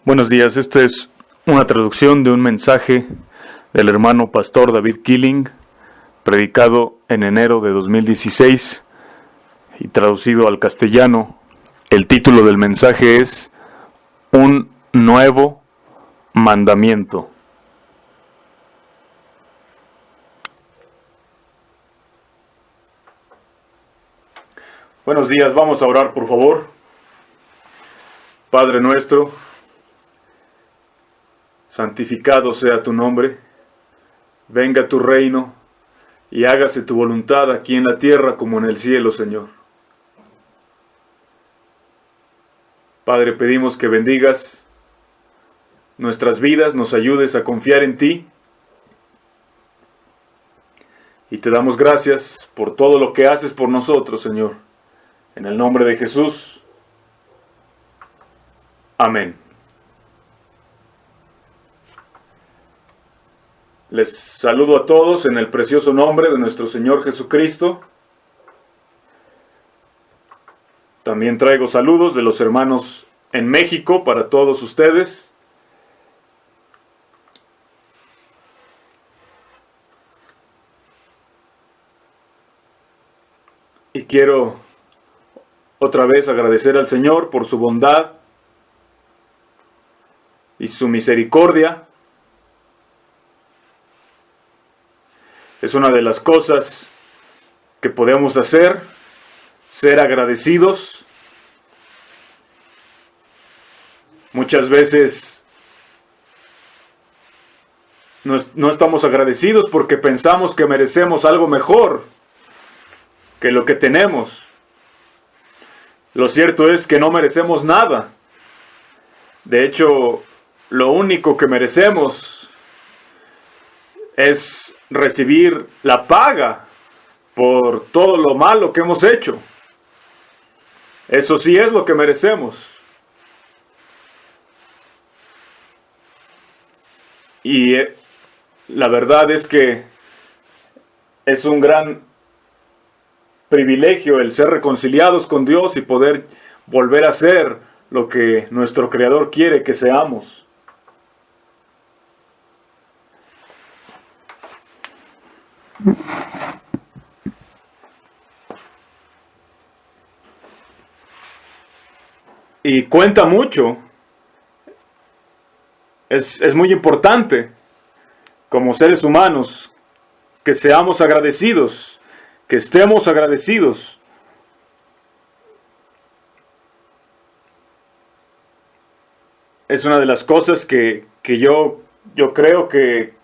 Buenos días, esta es una traducción de un mensaje del hermano pastor David Killing, predicado en enero de 2016 y traducido al castellano. El título del mensaje es Un nuevo mandamiento. Buenos días, vamos a orar por favor. Padre nuestro, santificado sea tu nombre, venga tu reino y hágase tu voluntad aquí en la tierra como en el cielo, Señor. Padre, pedimos que bendigas nuestras vidas, nos ayudes a confiar en ti y te damos gracias por todo lo que haces por nosotros, Señor. En el nombre de Jesús. Amén. Les saludo a todos en el precioso nombre de nuestro Señor Jesucristo. También traigo saludos de los hermanos en México para todos ustedes. Y quiero otra vez agradecer al Señor por su bondad y su misericordia. Es una de las cosas que podemos hacer, ser agradecidos. Muchas veces no estamos agradecidos porque pensamos que merecemos algo mejor que lo que tenemos. Lo cierto es que no merecemos nada. De hecho, lo único que merecemos es recibir la paga por todo lo malo que hemos hecho. Eso sí es lo que merecemos. Y la verdad es que es un gran privilegio el ser reconciliados con Dios y poder volver a ser lo que nuestro Creador quiere que seamos. Y cuenta mucho. Es muy importante, como seres humanos, que seamos agradecidos, que estemos agradecidos. Es una de las cosas que yo creo que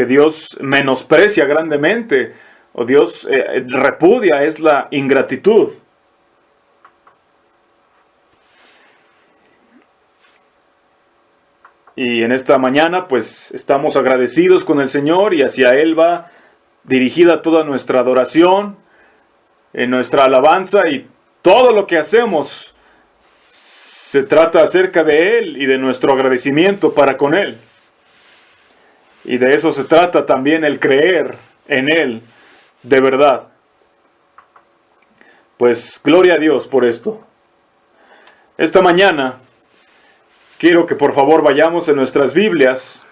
Dios menosprecia grandemente, o Dios repudia, es la ingratitud. Y en esta mañana pues estamos agradecidos con el Señor y hacia Él va dirigida toda nuestra adoración, nuestra alabanza, y todo lo que hacemos se trata acerca de Él y de nuestro agradecimiento para con Él. Y de eso se trata también el creer en Él de verdad. Pues gloria a Dios por esto. Esta mañana quiero que por favor vayamos en nuestras Biblias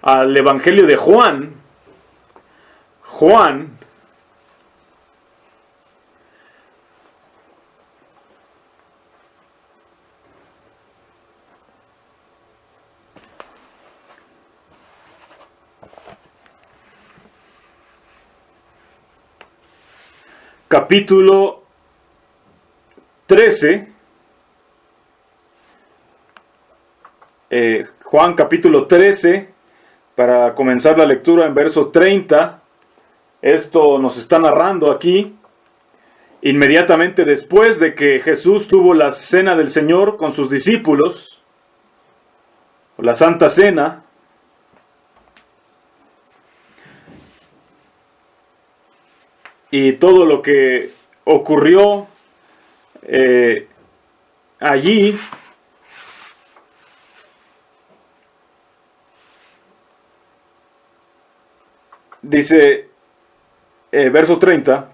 al Evangelio de Juan. Juan capítulo 13, Juan capítulo 13, para comenzar la lectura en verso 30, esto nos está narrando aquí, inmediatamente después de que Jesús tuvo la cena del Señor con sus discípulos, la Santa Cena. Y todo lo que ocurrió allí dice, verso 30,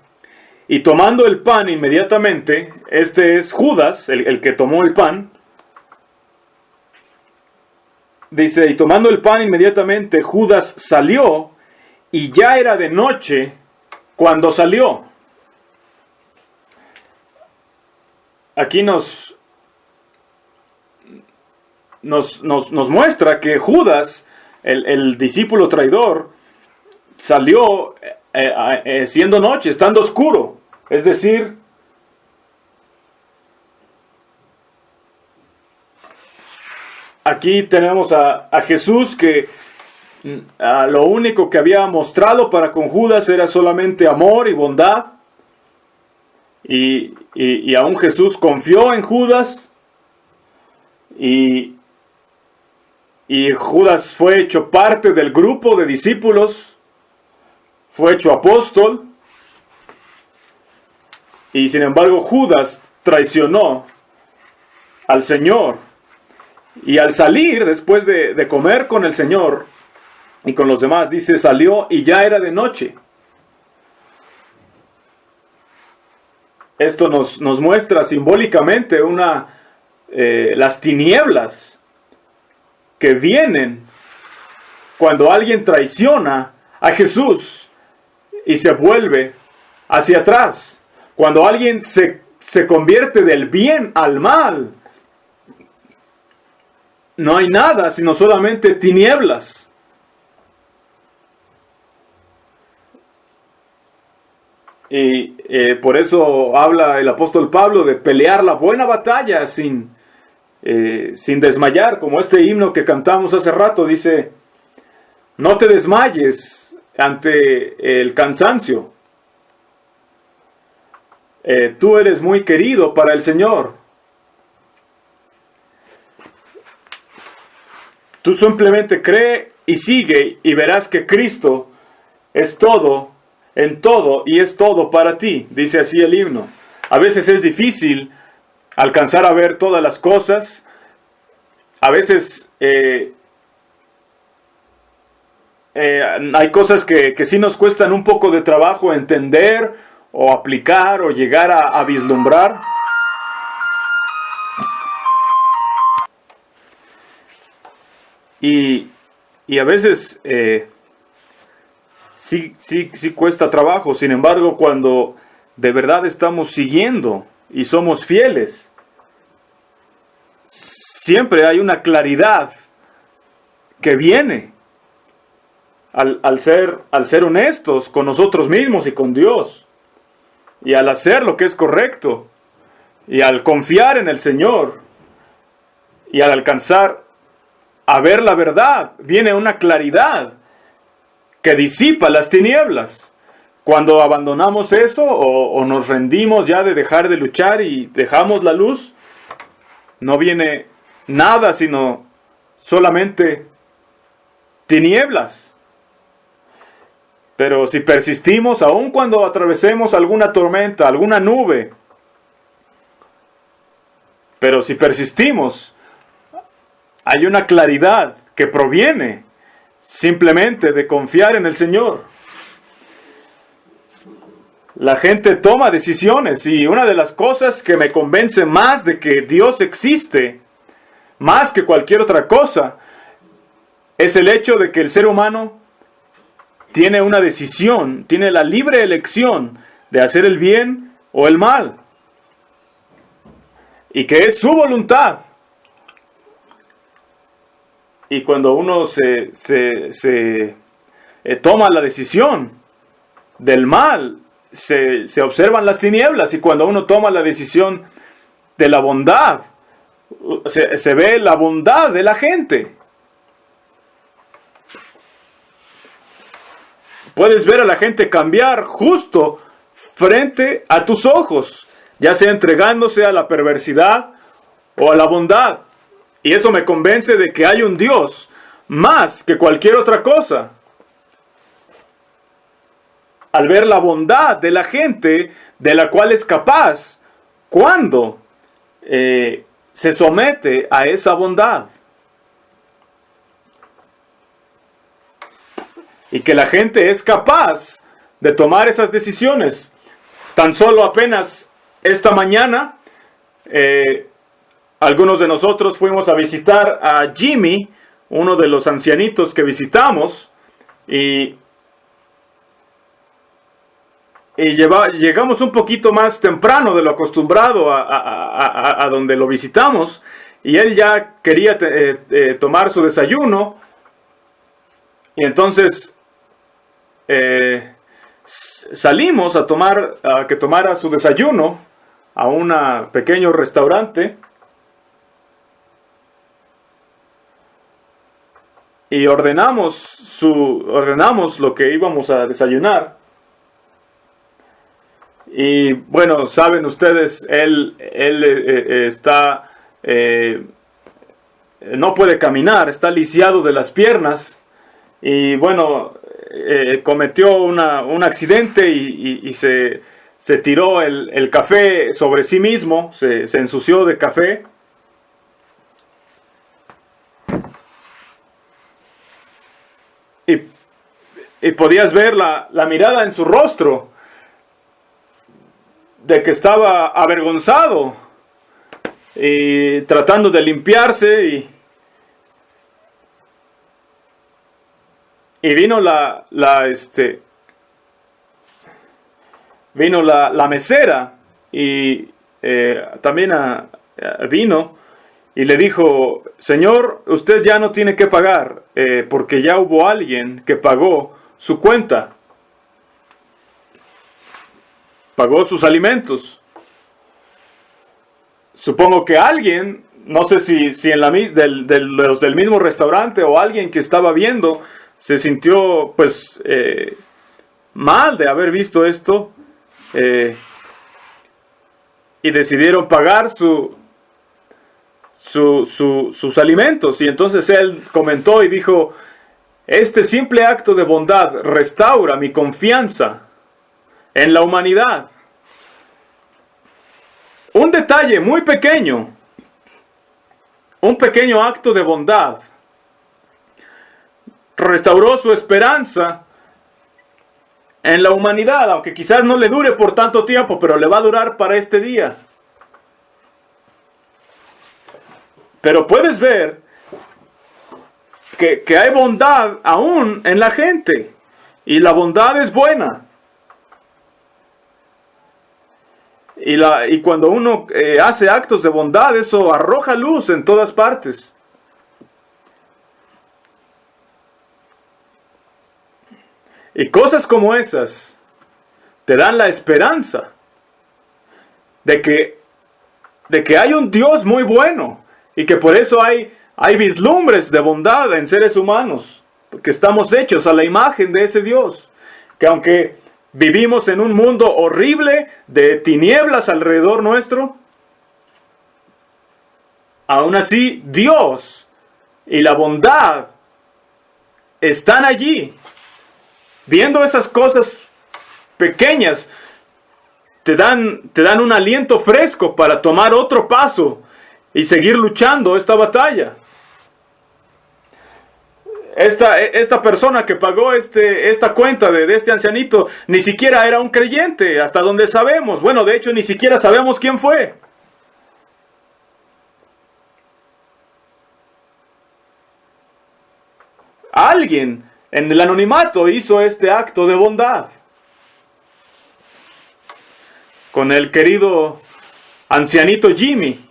y tomando el pan inmediatamente, este es Judas, el que tomó el pan, dice, y tomando el pan inmediatamente, Judas salió, y ya era de noche cuando salió. Aquí nos muestra que Judas, el discípulo traidor, salió siendo noche, estando oscuro. Es decir, aquí tenemos a Jesús que lo único que había mostrado para con Judas era solamente amor y bondad. Y aún Jesús confió en Judas. Y Judas fue hecho parte del grupo de discípulos. Fue hecho apóstol. Y sin embargo Judas traicionó al Señor. Y al salir, después de comer con el Señor y con los demás, dice, salió y ya era de noche. Esto nos muestra simbólicamente las tinieblas que vienen cuando alguien traiciona a Jesús y se vuelve hacia atrás. Cuando alguien se convierte del bien al mal, no hay nada sino solamente tinieblas. Y por eso habla el apóstol Pablo de pelear la buena batalla sin desmayar, como este himno que cantamos hace rato dice, no te desmayes ante el cansancio. Tú eres muy querido para el Señor. Tú simplemente cree y sigue y verás que Cristo es todo, en todo y es todo para ti, dice así el himno. A veces es difícil alcanzar a ver todas las cosas. A veces hay cosas que sí nos cuestan un poco de trabajo entender o aplicar o llegar a vislumbrar. Y a veces sí cuesta trabajo. Sin embargo, cuando de verdad estamos siguiendo y somos fieles, siempre hay una claridad que viene al ser honestos con nosotros mismos y con Dios, y al hacer lo que es correcto, y al confiar en el Señor, y al alcanzar a ver la verdad, viene una claridad que disipa las tinieblas. Cuando abandonamos eso o nos rendimos ya de dejar de luchar y dejamos la luz, no viene nada sino solamente tinieblas. Pero si persistimos, aun cuando atravesemos alguna tormenta, alguna nube, pero si persistimos, hay una claridad que proviene simplemente de confiar en el Señor. La gente toma decisiones y una de las cosas que me convence más de que Dios existe, más que cualquier otra cosa, es el hecho de que el ser humano tiene una decisión, tiene la libre elección de hacer el bien o el mal. Y que es su voluntad. Y cuando uno toma la decisión del mal, se observan las tinieblas. Y cuando uno toma la decisión de la bondad, se ve la bondad de la gente. Puedes ver a la gente cambiar justo frente a tus ojos, ya sea entregándose a la perversidad o a la bondad. Y eso me convence de que hay un Dios más que cualquier otra cosa. Al ver la bondad de la gente de la cual es capaz cuando se somete a esa bondad. y que la gente es capaz de tomar esas decisiones. Tan solo apenas esta mañana, algunos de nosotros fuimos a visitar a Jimmy, uno de los ancianitos que visitamos, y llegamos un poquito más temprano de lo acostumbrado a donde lo visitamos, y él ya quería tomar su desayuno, y entonces salimos a que tomara su desayuno a un pequeño restaurante, y ordenamos lo que íbamos a desayunar. Y bueno, saben ustedes, él está, no puede caminar, está lisiado de las piernas, y bueno, cometió un accidente y se tiró el café sobre sí mismo, se ensució de café. Y podías ver la mirada en su rostro de que estaba avergonzado y tratando de limpiarse, y vino la mesera, y también vino y le dijo: Señor, usted ya no tiene que pagar, porque ya hubo alguien que pagó su cuenta, pagó sus alimentos. Supongo que alguien, no sé si en los del mismo restaurante o alguien que estaba viendo, se sintió pues mal de haber visto esto, y decidieron pagar sus alimentos. Y entonces él comentó y dijo: este simple acto de bondad restaura mi confianza en la humanidad. Un detalle muy pequeño, un pequeño acto de bondad, restauró su esperanza en la humanidad, aunque quizás no le dure por tanto tiempo, pero le va a durar para este día. Pero puedes ver que hay bondad aún en la gente, y la bondad es buena. Y cuando uno hace actos de bondad, eso arroja luz en todas partes. Y cosas como esas te dan la esperanza de que hay un Dios muy bueno, y que por eso hay vislumbres de bondad en seres humanos, porque estamos hechos a la imagen de ese Dios, que aunque vivimos en un mundo horrible de tinieblas alrededor nuestro, aún así Dios y la bondad están allí. Viendo esas cosas pequeñas, te dan un aliento fresco para tomar otro paso y seguir luchando esta batalla. Esta persona que pagó esta cuenta de este ancianito ni siquiera era un creyente, hasta donde sabemos. Bueno, de hecho, ni siquiera sabemos quién fue. Alguien en el anonimato hizo este acto de bondad con el querido ancianito Jimmy.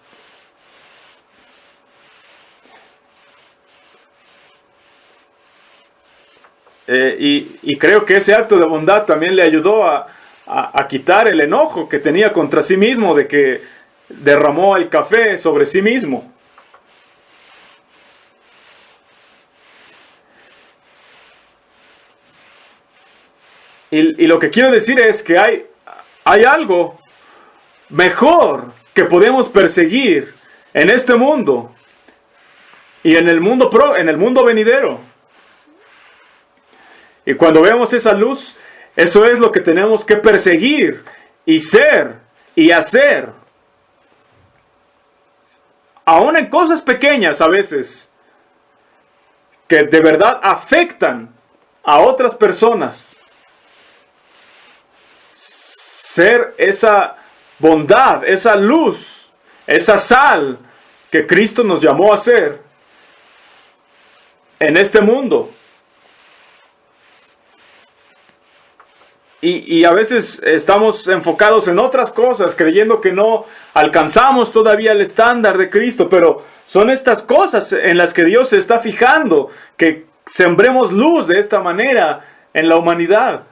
Y creo que ese acto de bondad también le ayudó a quitar el enojo que tenía contra sí mismo, de que derramó el café sobre sí mismo. Y lo que quiero decir es que hay algo mejor que podemos perseguir en este mundo y en el mundo venidero. Y cuando vemos esa luz, eso es lo que tenemos que perseguir y ser y hacer. Aún en cosas pequeñas a veces, que de verdad afectan a otras personas. Ser esa bondad, esa luz, esa sal que Cristo nos llamó a ser en este mundo. Y a veces estamos enfocados en otras cosas, creyendo que no alcanzamos todavía el estándar de Cristo, pero son estas cosas en las que Dios se está fijando, que sembremos luz de esta manera en la humanidad.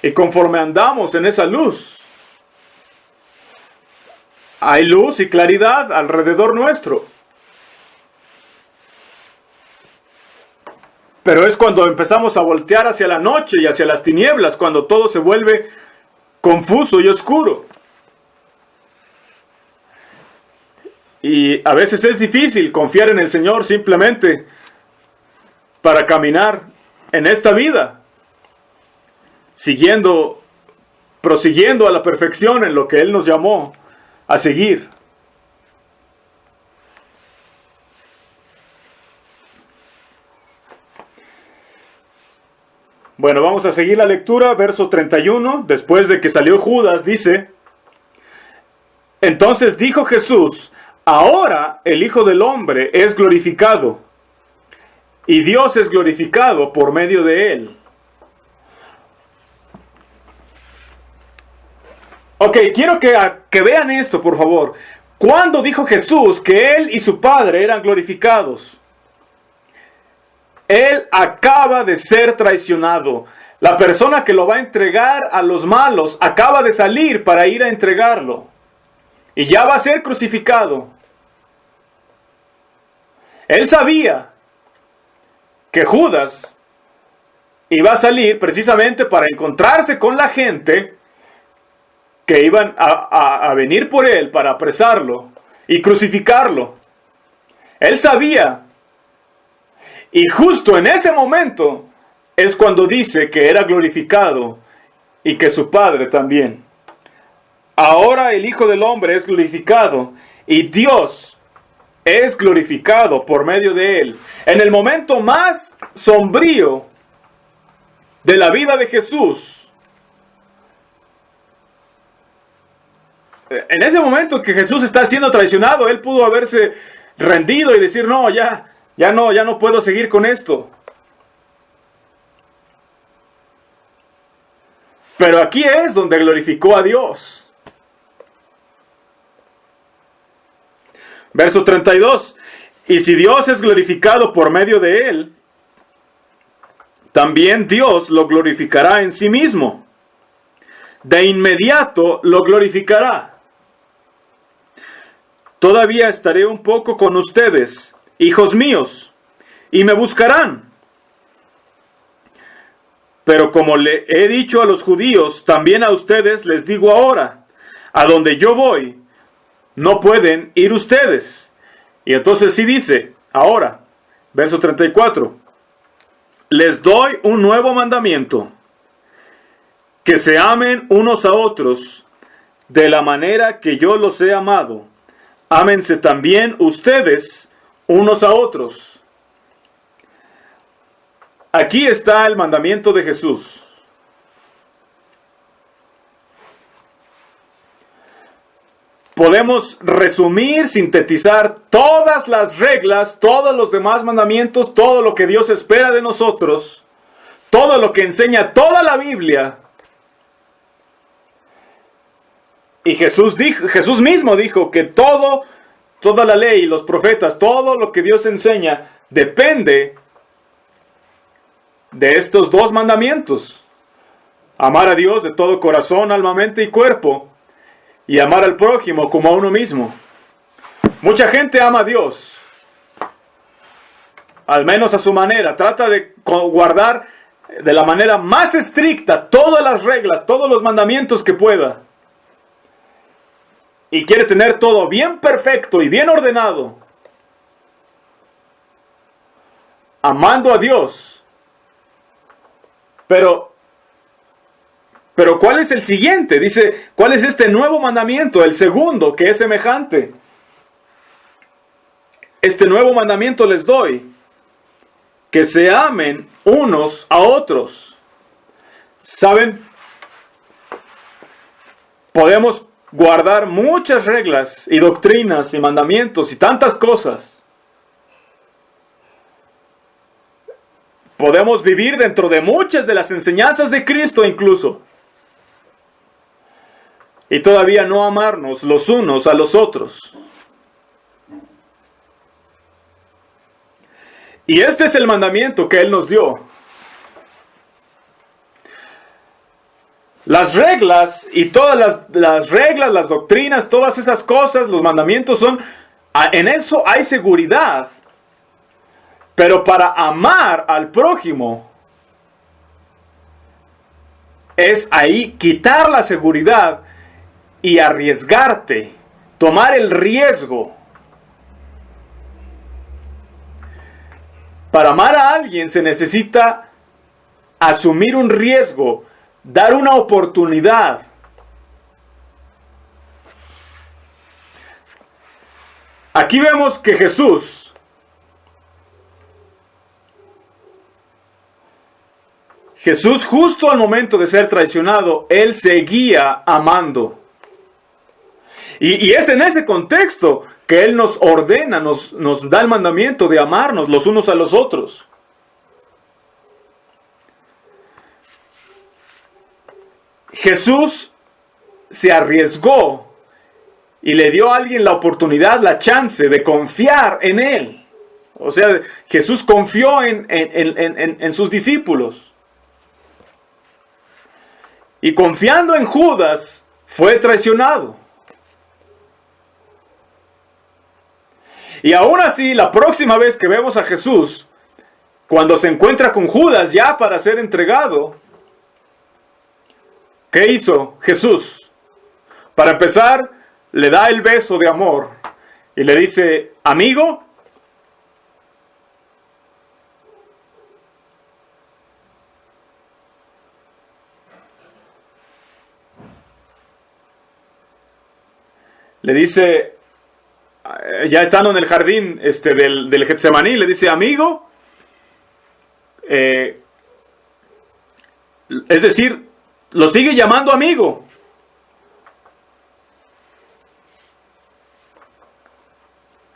Y conforme andamos en esa luz, hay luz y claridad alrededor nuestro. Pero es cuando empezamos a voltear hacia la noche y hacia las tinieblas, cuando todo se vuelve confuso y oscuro. Y a veces es difícil confiar en el Señor simplemente para caminar en esta vida, prosiguiendo a la perfección en lo que Él nos llamó a seguir. Bueno, vamos a seguir la lectura, verso 31, después de que salió Judas, dice: Entonces dijo Jesús: Ahora el Hijo del Hombre es glorificado, y Dios es glorificado por medio de él. Ok, quiero que vean esto, por favor. ¿Cuándo dijo Jesús que Él y su Padre eran glorificados? Él acaba de ser traicionado. La persona que lo va a entregar a los malos acaba de salir para ir a entregarlo. Y ya va a ser crucificado. Él sabía que Judas iba a salir precisamente para encontrarse con la gente que iban a venir por él para apresarlo y crucificarlo. Él sabía. Y justo en ese momento es cuando dice que era glorificado y que su Padre también. Ahora el Hijo del Hombre es glorificado y Dios es glorificado por medio de él. En el momento más sombrío de la vida de Jesús, en ese momento que Jesús está siendo traicionado, él pudo haberse rendido y decir: no, ya no puedo seguir con esto. Pero aquí es donde glorificó a Dios. Verso 32. Y si Dios es glorificado por medio de él, también Dios lo glorificará en sí mismo. De inmediato lo glorificará. Todavía estaré un poco con ustedes, hijos míos, y me buscarán. Pero como le he dicho a los judíos, también a ustedes les digo ahora: a donde yo voy, no pueden ir ustedes. Y entonces sí dice, ahora, verso 34, les doy un nuevo mandamiento, que se amen unos a otros de la manera que yo los he amado. Ámense también ustedes unos a otros. Aquí está el mandamiento de Jesús. Podemos resumir, sintetizar todas las reglas, todos los demás mandamientos, todo lo que Dios espera de nosotros, todo lo que enseña toda la Biblia. Y Jesús mismo dijo que toda la ley y los profetas, todo lo que Dios enseña, depende de estos dos mandamientos: amar a Dios de todo corazón, alma, mente y cuerpo, y amar al prójimo como a uno mismo. Mucha gente ama a Dios, al menos a su manera. Trata de guardar de la manera más estricta todas las reglas, todos los mandamientos que pueda. Y quiere tener todo bien perfecto y bien ordenado, amando a Dios. Pero ¿cuál es el siguiente? Dice, ¿cuál es este nuevo mandamiento? El segundo, que es semejante. Este nuevo mandamiento les doy: que se amen unos a otros. ¿Saben? Podemos guardar muchas reglas y doctrinas y mandamientos y tantas cosas. Podemos vivir dentro de muchas de las enseñanzas de Cristo incluso. Y todavía no amarnos los unos a los otros. Y este es el mandamiento que Él nos dio. Las reglas y todas las reglas, las doctrinas, todas esas cosas, los mandamientos son, en eso hay seguridad. Pero para amar al prójimo, es ahí quitar la seguridad y arriesgarte, tomar el riesgo. Para amar a alguien se necesita asumir un riesgo, dar una oportunidad. Aquí vemos que Jesús justo al momento de ser traicionado, Él seguía amando. Y es en ese contexto que Él nos ordena, nos da el mandamiento de amarnos los unos a los otros. Jesús se arriesgó y le dio a alguien la oportunidad, la chance de confiar en Él. O sea, Jesús confió en sus discípulos. Y confiando en Judas, fue traicionado. Y aún así, la próxima vez que vemos a Jesús, cuando se encuentra con Judas ya para ser entregado, ¿qué hizo Jesús? Para empezar, le da el beso de amor y le dice, amigo. Le dice, ya estando en el jardín del Getsemaní, le dice, amigo. Es decir, lo sigue llamando amigo.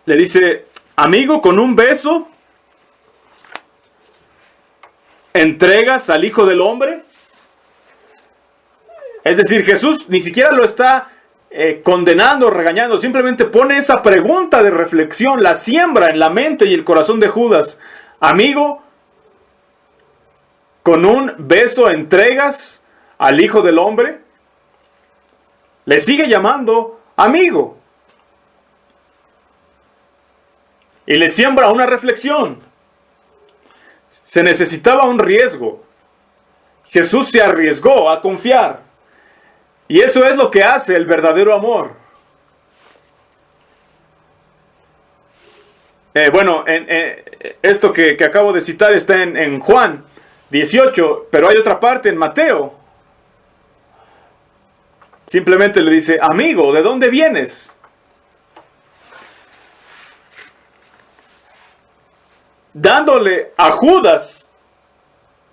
Le dice, amigo, con un beso entregas al Hijo del Hombre. Es decir, Jesús ni siquiera lo está condenando, regañando, simplemente pone esa pregunta de reflexión, la siembra en la mente y el corazón de Judas. Amigo, con un beso entregas al Hijo del Hombre. Le sigue llamando amigo. Y le siembra una reflexión. Se necesitaba un riesgo. Jesús se arriesgó a confiar. Y eso es lo que hace el verdadero amor. Esto que acabo de citar está en Juan 18, pero hay otra parte en Mateo. Simplemente le dice, amigo, ¿de dónde vienes? Dándole a Judas,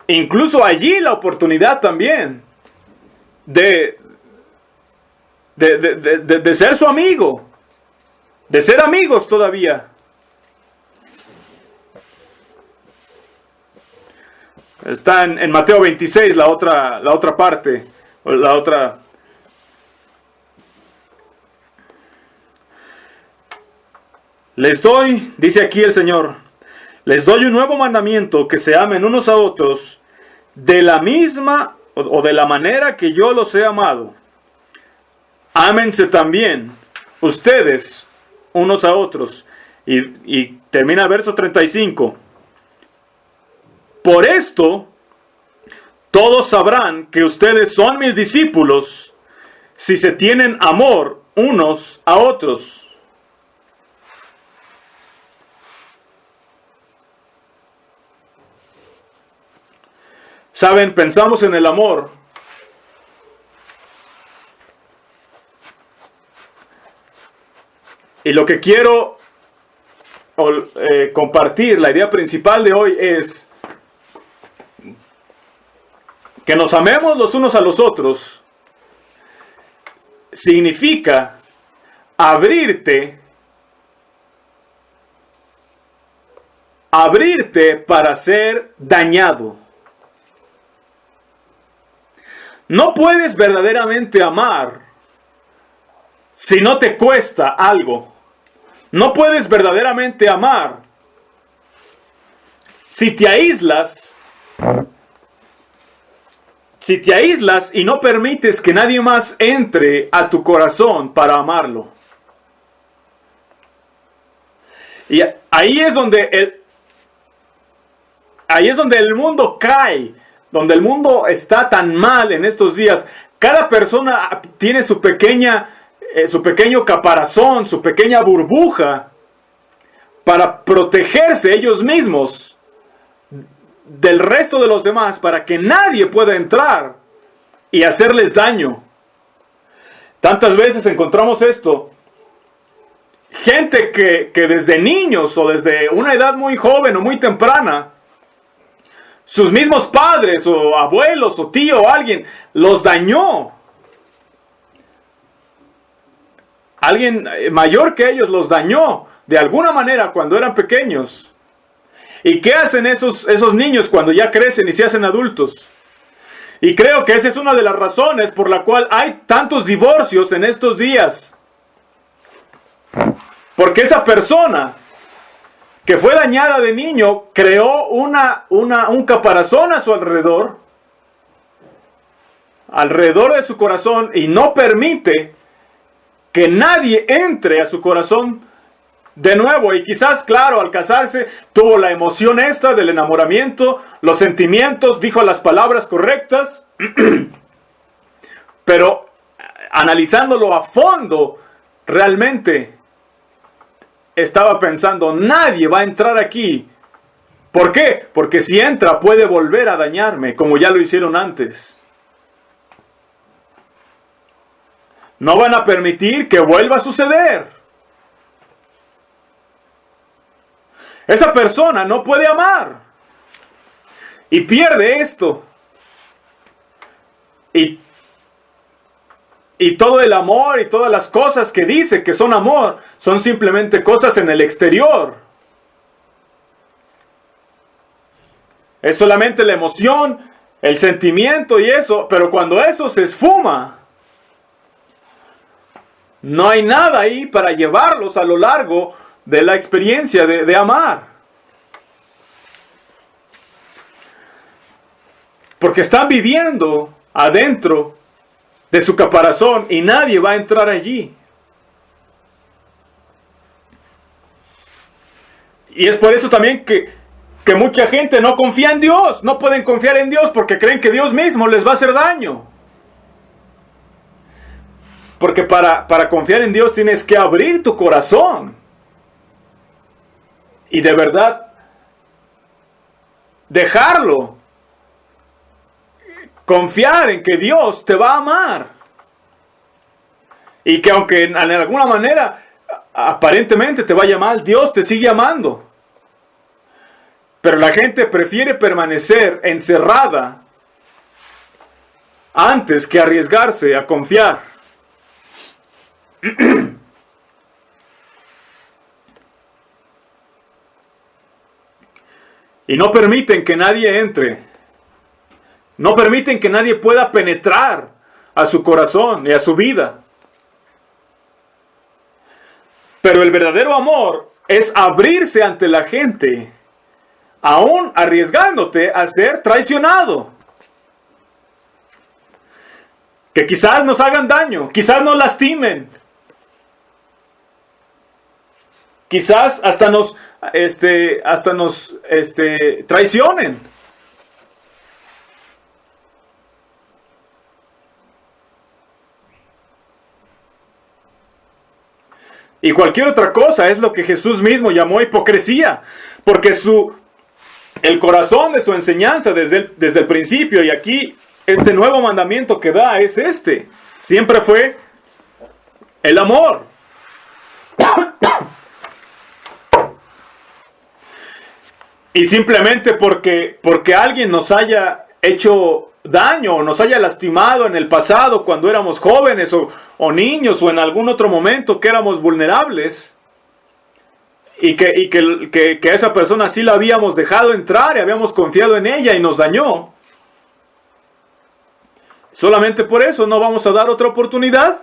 incluso allí la oportunidad también, de ser su amigo, de ser amigos todavía. Está en Mateo 26 la otra parte, la otra. Les doy, dice aquí el Señor, les doy un nuevo mandamiento, que se amen unos a otros de la misma o de la manera que yo los he amado. Ámense también ustedes unos a otros. Y termina el verso 35. Por esto, todos sabrán que ustedes son mis discípulos si se tienen amor unos a otros. Saben, pensamos en el amor. Y lo que quiero compartir, la idea principal de hoy es que nos amemos los unos a los otros. Significa abrirte para ser dañado. No puedes verdaderamente amar si no te cuesta algo. No puedes verdaderamente amar si te aíslas y no permites que nadie más entre a tu corazón para amarlo. Y ahí es donde el mundo cae, donde el mundo está tan mal en estos días. Cada persona tiene su pequeño caparazón, su pequeña burbuja, para protegerse ellos mismos del resto de los demás, para que nadie pueda entrar y hacerles daño. Tantas veces encontramos esto. Gente que desde niños o desde una edad muy joven o muy temprana, sus mismos padres o abuelos o tío o alguien los dañó. Alguien mayor que ellos los dañó de alguna manera cuando eran pequeños. ¿Y qué hacen esos niños cuando ya crecen y se hacen adultos? Y creo que esa es una de las razones por la cual hay tantos divorcios en estos días. Porque esa persona que fue dañada de niño creó un caparazón a su alrededor de su corazón, y no permite que nadie entre a su corazón de nuevo. Y quizás, claro, al casarse tuvo la emoción esta del enamoramiento, los sentimientos, dijo las palabras correctas, pero analizándolo a fondo, realmente estaba pensando, nadie va a entrar aquí. ¿Por qué? Porque si entra puede volver a dañarme, como ya lo hicieron antes. No van a permitir que vuelva a suceder. Esa persona no puede amar y pierde esto. Y todo el amor y todas las cosas que dice que son amor son simplemente cosas en el exterior. Es solamente la emoción, el sentimiento y eso, pero cuando eso se esfuma, no hay nada ahí para llevarlos a lo largo de la experiencia de amar. Porque están viviendo adentro de su caparazón y nadie va a entrar allí. Y es por eso también que mucha gente no confía en Dios. No pueden confiar en Dios porque creen que Dios mismo les va a hacer daño. Porque para confiar en Dios tienes que abrir tu corazón. Y de verdad dejarlo. Confiar en que Dios te va a amar. Y que aunque en alguna manera aparentemente te vaya mal, Dios te sigue amando. Pero la gente prefiere permanecer encerrada antes que arriesgarse a confiar. Y no permiten que nadie entre. No permiten que nadie pueda penetrar a su corazón y a su vida. Pero el verdadero amor es abrirse ante la gente, aún arriesgándote a ser traicionado. Que quizás nos hagan daño, quizás nos lastimen. Quizás hasta nos traicionen. Y cualquier otra cosa es lo que Jesús mismo llamó hipocresía. Porque el corazón de su enseñanza desde el principio, y aquí este nuevo mandamiento que da es siempre fue el amor. Y simplemente porque alguien nos haya hecho daño o nos haya lastimado en el pasado cuando éramos jóvenes o niños o en algún otro momento que éramos vulnerables y que a esa persona sí la habíamos dejado entrar y habíamos confiado en ella y nos dañó. Solamente por eso no vamos a dar otra oportunidad.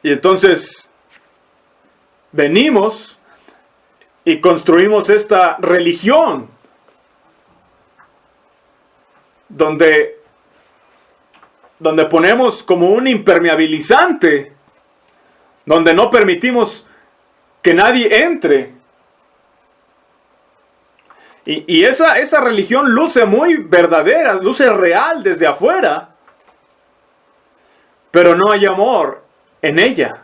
Y entonces venimos y construimos esta religión donde ponemos como un impermeabilizante, donde no permitimos que nadie entre. Y esa religión luce muy verdadera, luce real desde afuera, pero no hay amor en ella.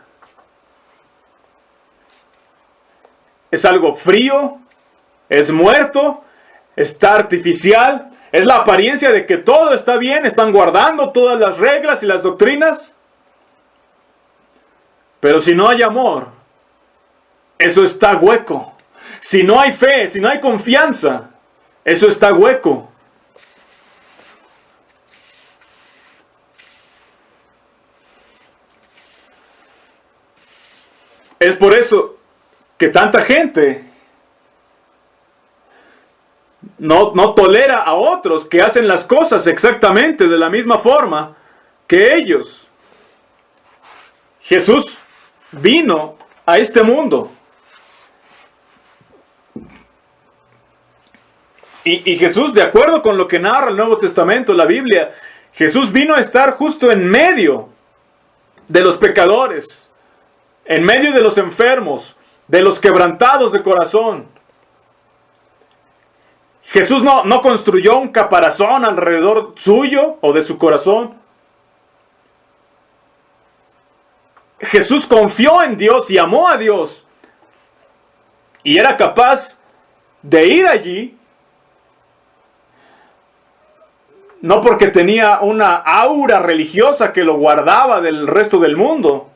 Es algo frío, es muerto, está artificial, es la apariencia de que todo está bien, están guardando todas las reglas y las doctrinas. Pero si no hay amor, eso está hueco. Si no hay fe, si no hay confianza, eso está hueco. Es por eso que tanta gente no tolera a otros que hacen las cosas exactamente de la misma forma que ellos. Jesús vino a este mundo. Y Jesús, de acuerdo con lo que narra el Nuevo Testamento, la Biblia, Jesús vino a estar justo en medio de los pecadores, en medio de los enfermos, de los quebrantados de corazón. Jesús no construyó un caparazón alrededor suyo o de su corazón. Jesús confió en Dios y amó a Dios. Y era capaz de ir allí, no porque tenía una aura religiosa que lo guardaba del resto del mundo,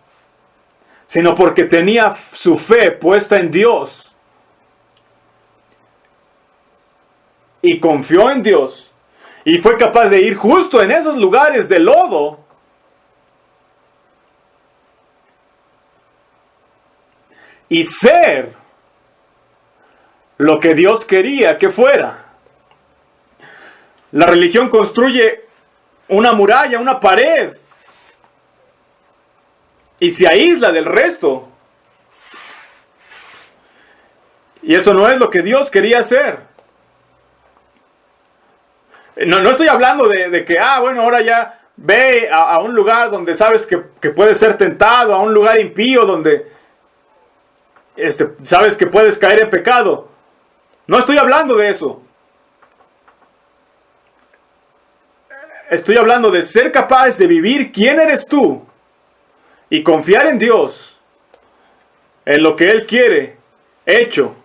sino porque tenía su fe puesta en Dios. Y confió en Dios. Y fue capaz de ir justo en esos lugares de lodo. Y ser lo que Dios quería que fuera. La religión construye una muralla, una pared, y se aísla del resto. Y eso no es lo que Dios quería hacer. No estoy hablando de que, bueno, ahora ya ve a un lugar donde sabes que puedes ser tentado, a un lugar impío donde sabes que puedes caer en pecado. No estoy hablando de eso. Estoy hablando de ser capaz de vivir quién eres tú y confiar en Dios, en lo que Él quiere, hecho.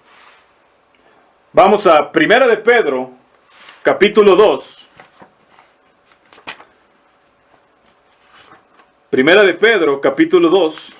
Vamos a 1 de Pedro, capítulo 2. 1 de Pedro, capítulo 2.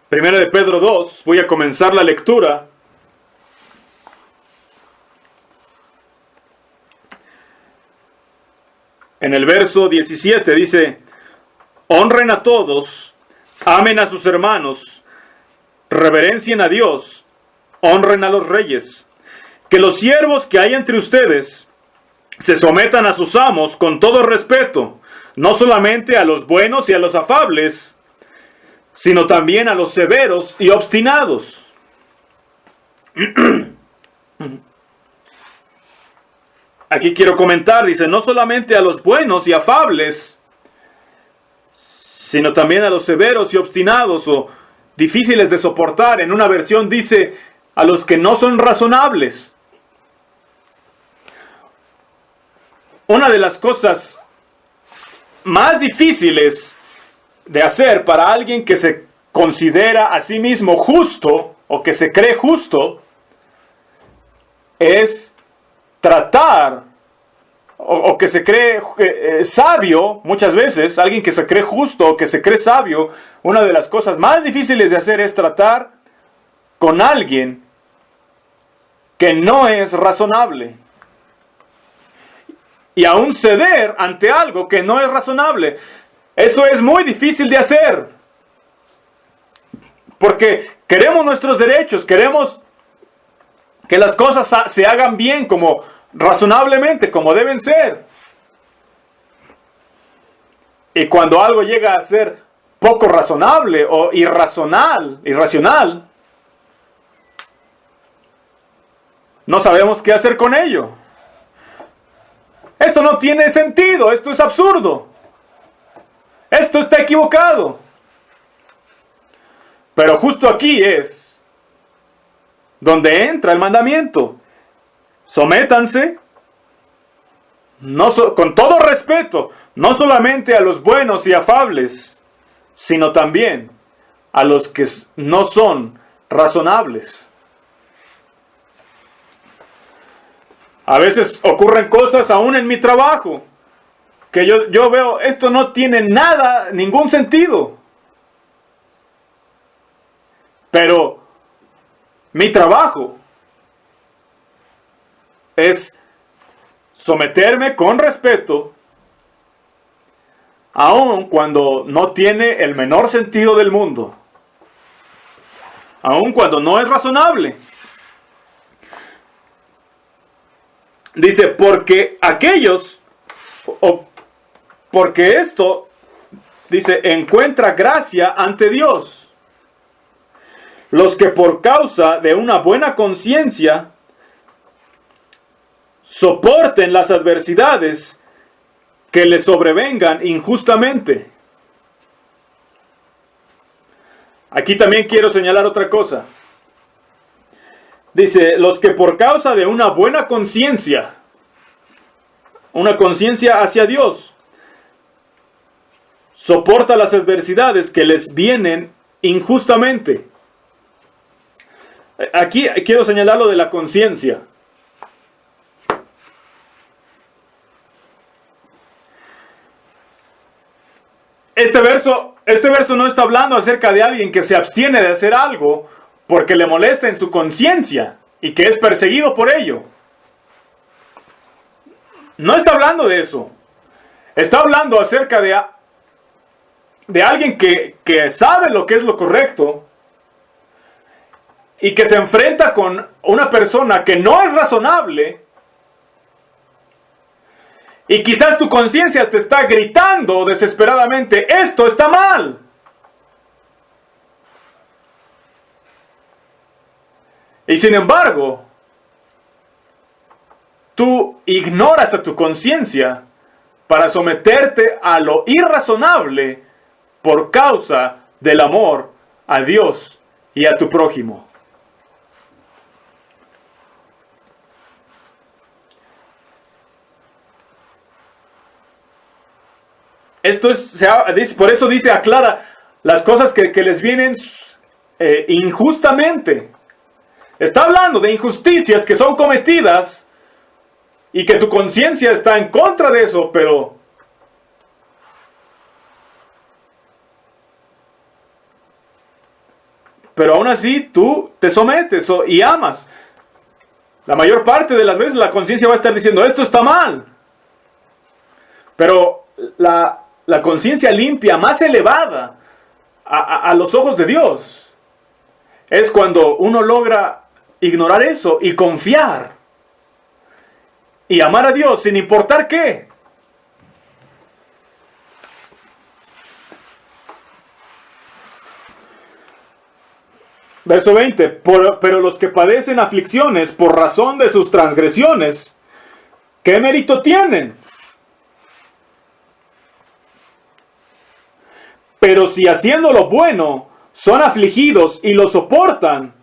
Primera de Pedro 2, voy a comenzar la lectura. En el verso 17 dice: honren a todos, amen a sus hermanos, reverencien a Dios, honren a los reyes. Que los siervos que hay entre ustedes se sometan a sus amos con todo respeto, no solamente a los buenos y a los afables, sino también a los severos y obstinados. Aquí quiero comentar, dice, no solamente a los buenos y afables, sino también a los severos y obstinados o difíciles de soportar. En una versión dice, a los que no son razonables. una de las cosas más difíciles de hacer para alguien que se considera a sí mismo justo o que se cree justo es tratar o que se cree sabio. Muchas veces alguien que se cree justo o que se cree sabio, una de las cosas más difíciles de hacer es tratar con alguien que no es razonable y aún ceder ante algo que no es razonable. Eso es muy difícil de hacer, porque queremos nuestros derechos, queremos que las cosas se hagan bien, como razonablemente, como deben ser. Y cuando algo llega a ser poco razonable o irracional, no sabemos qué hacer con ello. Esto no tiene sentido, esto es absurdo, esto está equivocado. Pero justo aquí es donde entra el mandamiento. Sométanse, con todo respeto, no solamente a los buenos y afables, sino también a los que no son razonables. A veces ocurren cosas aún en mi trabajo que yo veo, esto no tiene ningún sentido. Pero mi trabajo es someterme con respeto, aun cuando no tiene el menor sentido del mundo, aun cuando no es razonable. Dice, porque esto, dice, encuentra gracia ante Dios. Los que por causa de una buena conciencia soporten las adversidades que les sobrevengan injustamente. Aquí también quiero señalar otra cosa. Dice, los que por causa de una buena conciencia, una conciencia hacia Dios, soporta las adversidades que les vienen injustamente. Aquí quiero señalar lo de la conciencia. Este verso no está hablando acerca de alguien que se abstiene de hacer algo porque le molesta en su conciencia y que es perseguido por ello. No está hablando de eso. Está hablando acerca de alguien que sabe lo que es lo correcto y que se enfrenta con una persona que no es razonable, y quizás tu conciencia te está gritando desesperadamente, esto está mal. Y sin embargo, tú ignoras a tu conciencia para someterte a lo irrazonable por causa del amor a Dios y a tu prójimo. Por eso dice, aclara las cosas que les vienen injustamente. Está hablando de injusticias que son cometidas y que tu conciencia está en contra de eso, pero aún así tú te sometes y amas. La mayor parte de las veces la conciencia va a estar diciendo, esto está mal. Pero la conciencia limpia, más elevada a los ojos de Dios, es cuando uno logra ignorar eso y confiar y amar a Dios sin importar qué. Verso 20, pero los que padecen aflicciones por razón de sus transgresiones, ¿qué mérito tienen? Pero si haciendo lo bueno son afligidos y lo soportan,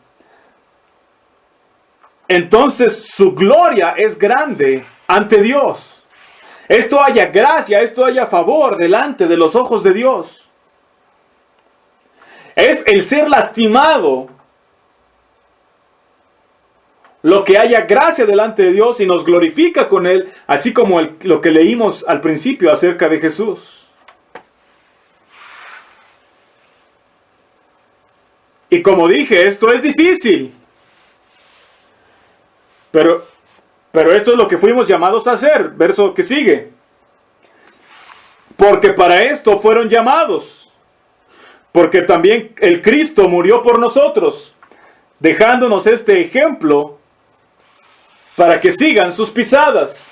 entonces su gloria es grande ante Dios. esto haya gracia, esto haya favor delante de los ojos de Dios. Es el ser lastimado lo que haya gracia delante de Dios y nos glorifica con Él, así como lo que leímos al principio acerca de Jesús. Y como dije, esto es difícil. Pero esto es lo que fuimos llamados a hacer. Verso que sigue. Porque para esto fueron llamados. Porque también el Cristo murió por nosotros, dejándonos este ejemplo para que sigan sus pisadas.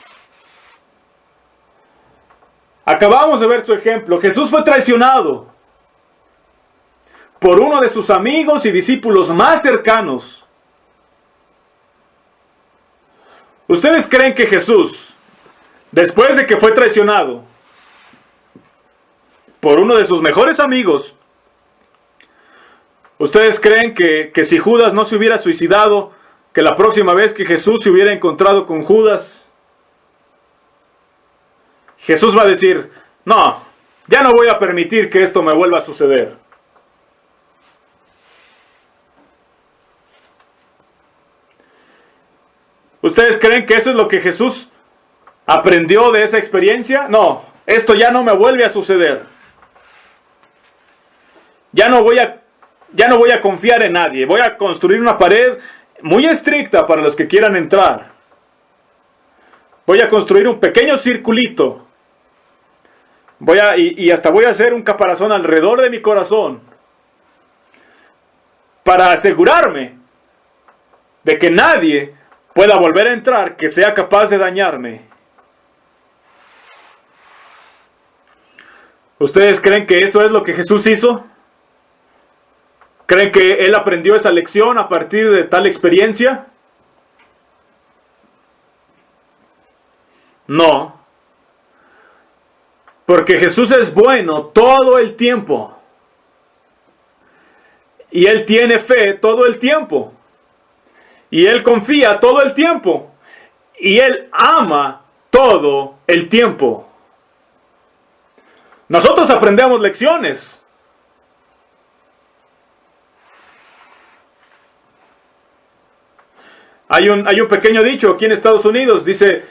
Acabamos de ver su ejemplo. Jesús fue traicionado por uno de sus amigos y discípulos más cercanos. ¿Ustedes creen que Jesús, después de que fue traicionado por uno de sus mejores amigos, ustedes creen que si Judas no se hubiera suicidado, que la próxima vez que Jesús se hubiera encontrado con Judas, Jesús va a decir, no, ya no voy a permitir que esto me vuelva a suceder? ¿Ustedes creen que eso es lo que Jesús aprendió de esa experiencia? No, esto ya no me vuelve a suceder. Ya no voy a confiar en nadie. Voy a construir una pared muy estricta para los que quieran entrar. Voy a construir un pequeño circulito. Y hasta voy a hacer un caparazón alrededor de mi corazón para asegurarme de que nadie pueda volver a entrar que sea capaz de dañarme. ¿Ustedes creen que eso es lo que Jesús hizo? ¿Creen que Él aprendió esa lección a partir de tal experiencia? No. Porque Jesús es bueno todo el tiempo. Y Él tiene fe todo el tiempo. Y Él confía todo el tiempo. Y Él ama todo el tiempo. Nosotros aprendemos lecciones. Hay un pequeño dicho aquí en Estados Unidos. Dice,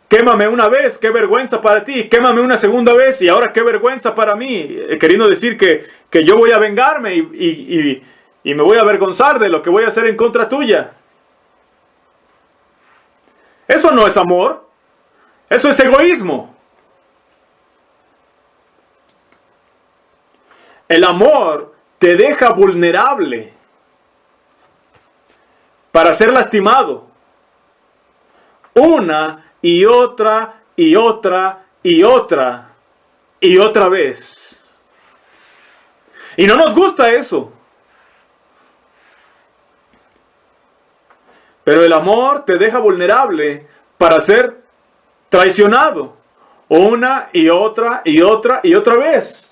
quémame una vez, qué vergüenza para ti. Quémame una segunda vez y ahora qué vergüenza para mí. Queriendo decir que yo voy a vengarme y me voy a avergonzar de lo que voy a hacer en contra tuya. Eso no es amor. Eso es egoísmo. El amor te deja vulnerable para ser lastimado. Una y otra y otra y otra y otra vez. Y no nos gusta eso. Pero el amor te deja vulnerable para ser traicionado. Una y otra y otra y otra vez.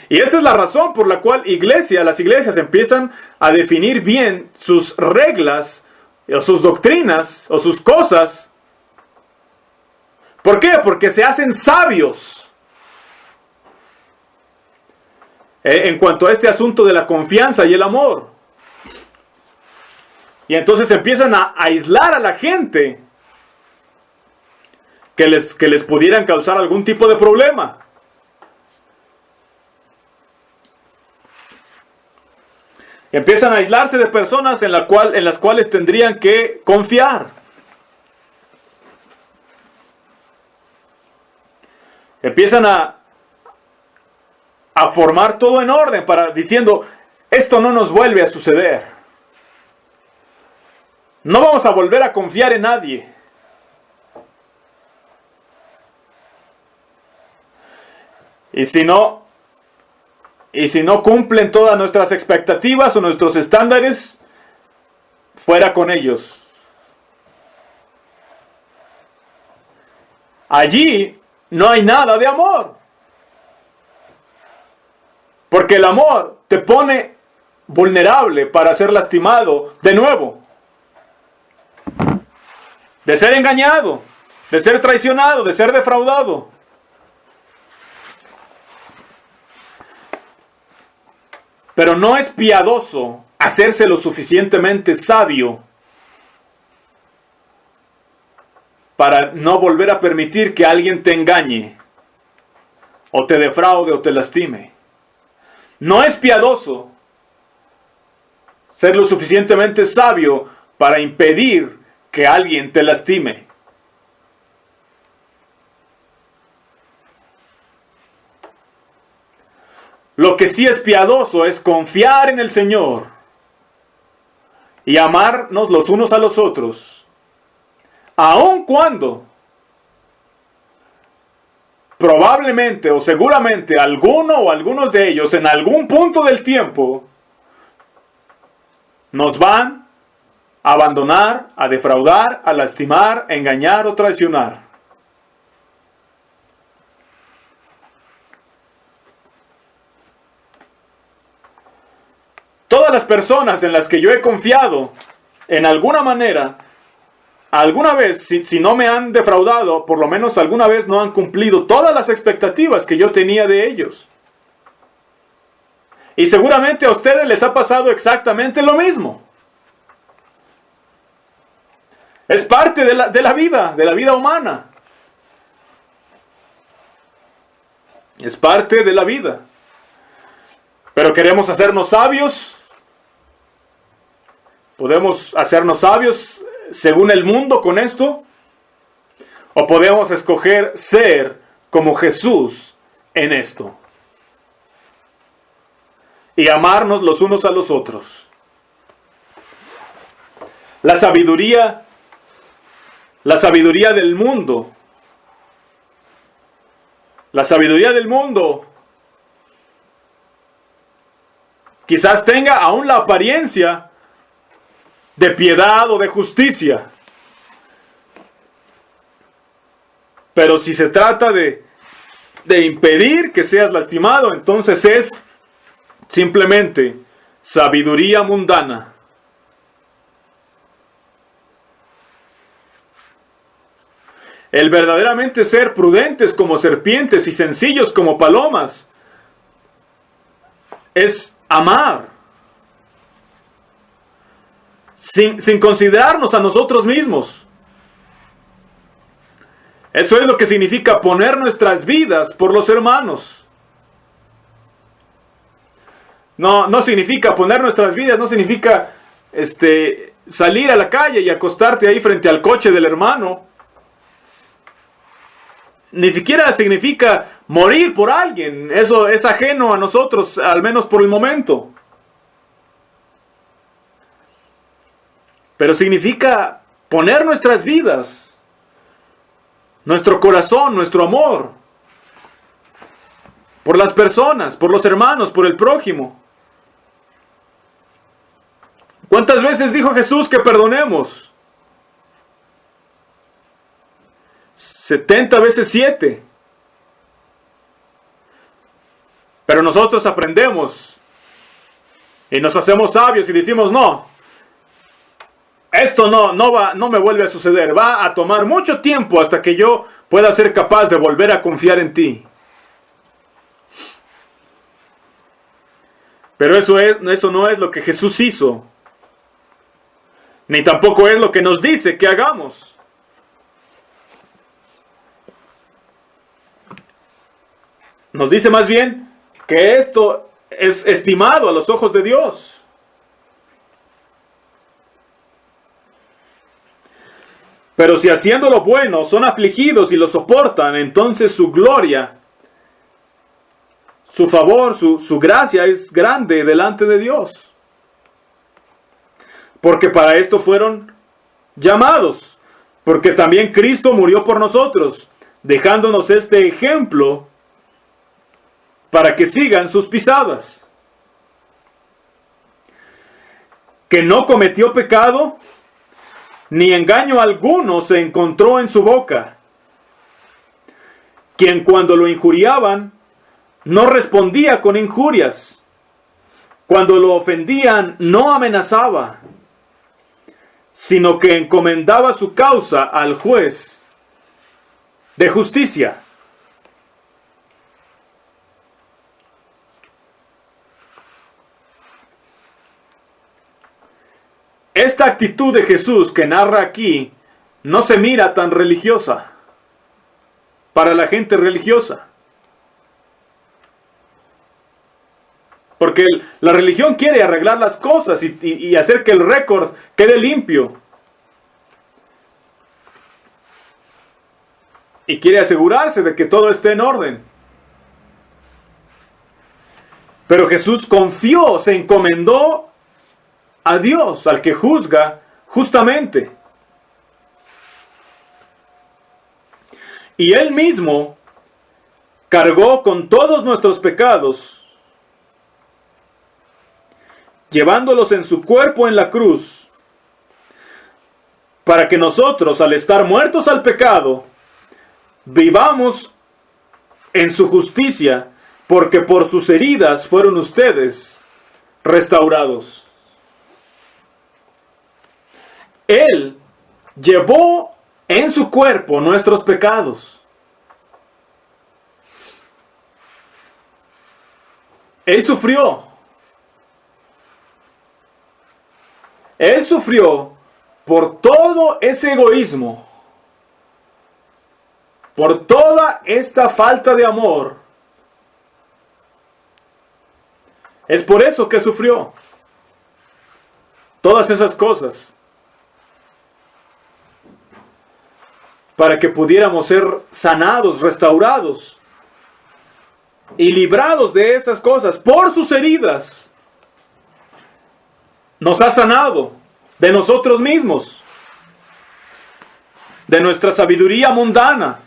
Y esta es la razón por la cual las iglesias empiezan a definir bien sus reglas, o sus doctrinas, o sus cosas. ¿Por qué? Porque se hacen sabios en cuanto a este asunto de la confianza y el amor. Y entonces empiezan a aislar a la gente que les pudieran causar algún tipo de problema. Empiezan a aislarse de personas en las cuales tendrían que confiar. Empiezan a formar todo en orden diciendo, esto no nos vuelve a suceder. No vamos a volver a confiar en nadie. Y si no cumplen todas nuestras expectativas o nuestros estándares, fuera con ellos. Allí no hay nada de amor. Porque el amor te pone vulnerable para ser lastimado de nuevo. de ser engañado, de ser traicionado, de ser defraudado. Pero no es piadoso hacerse lo suficientemente sabio para no volver a permitir que alguien te engañe, o te defraude, o te lastime. No es piadoso ser lo suficientemente sabio para impedir que alguien te lastime. Lo que sí es piadoso es confiar en el Señor y amarnos los unos a los otros, aun cuando probablemente o seguramente alguno o algunos de ellos en algún punto del tiempo nos van a abandonar, a defraudar, a lastimar, a engañar o traicionar. Todas las personas en las que yo he confiado, en alguna manera, alguna vez, si no me han defraudado, por lo menos alguna vez no han cumplido todas las expectativas que yo tenía de ellos. Y seguramente a ustedes les ha pasado exactamente lo mismo. Es parte de la vida humana. Es parte de la vida. Pero queremos hacernos sabios. Podemos hacernos sabios según el mundo con esto. O podemos escoger ser como Jesús en esto. Y amarnos los unos a los otros. La sabiduría del mundo. La sabiduría del mundo quizás tenga aún la apariencia de piedad o de justicia. Pero si se trata de impedir que seas lastimado, entonces es simplemente sabiduría mundana. El verdaderamente ser prudentes como serpientes y sencillos como palomas es amar. Sin considerarnos a nosotros mismos. Eso es lo que significa poner nuestras vidas por los hermanos. No significa poner nuestras vidas, no significa salir a la calle y acostarte ahí frente al coche del hermano. Ni siquiera significa morir por alguien. Eso es ajeno a nosotros, al menos por el momento. Pero significa poner nuestras vidas, nuestro corazón, nuestro amor, por las personas, por los hermanos, por el prójimo. ¿Cuántas veces dijo Jesús que perdonemos? 70 veces 7. Pero nosotros aprendemos y nos hacemos sabios y decimos no. Esto no me vuelve a suceder. Va a tomar mucho tiempo hasta que yo pueda ser capaz de volver a confiar en ti. Pero eso no es lo que Jesús hizo. Ni tampoco es lo que nos dice que hagamos. Nos dice más bien que esto es estimado a los ojos de Dios. Pero si haciendo lo bueno son afligidos y lo soportan, entonces su gloria, su favor, su gracia es grande delante de Dios. Porque para esto fueron llamados. Porque también Cristo murió por nosotros, dejándonos este ejemplo para que sigan sus pisadas. Que no cometió pecado, ni engaño alguno se encontró en su boca. Quien cuando lo injuriaban, no respondía con injurias. Cuando lo ofendían, no amenazaba, sino que encomendaba su causa al juez de justicia. Esta actitud de Jesús que narra aquí no se mira tan religiosa para la gente religiosa. Porque la religión quiere arreglar las cosas y hacer que el récord quede limpio. Y quiere asegurarse de que todo esté en orden. Pero Jesús confió, se encomendó a Dios, al que juzga justamente. Y Él mismo cargó con todos nuestros pecados, llevándolos en su cuerpo en la cruz, para que nosotros, al estar muertos al pecado, vivamos en su justicia, porque por sus heridas fueron ustedes restaurados. Él llevó en su cuerpo nuestros pecados. Él sufrió. Él sufrió por todo ese egoísmo, por toda esta falta de amor. Es por eso que sufrió todas esas cosas. Para que pudiéramos ser sanados, restaurados y librados de estas cosas. Por sus heridas nos ha sanado de nosotros mismos, de nuestra sabiduría mundana.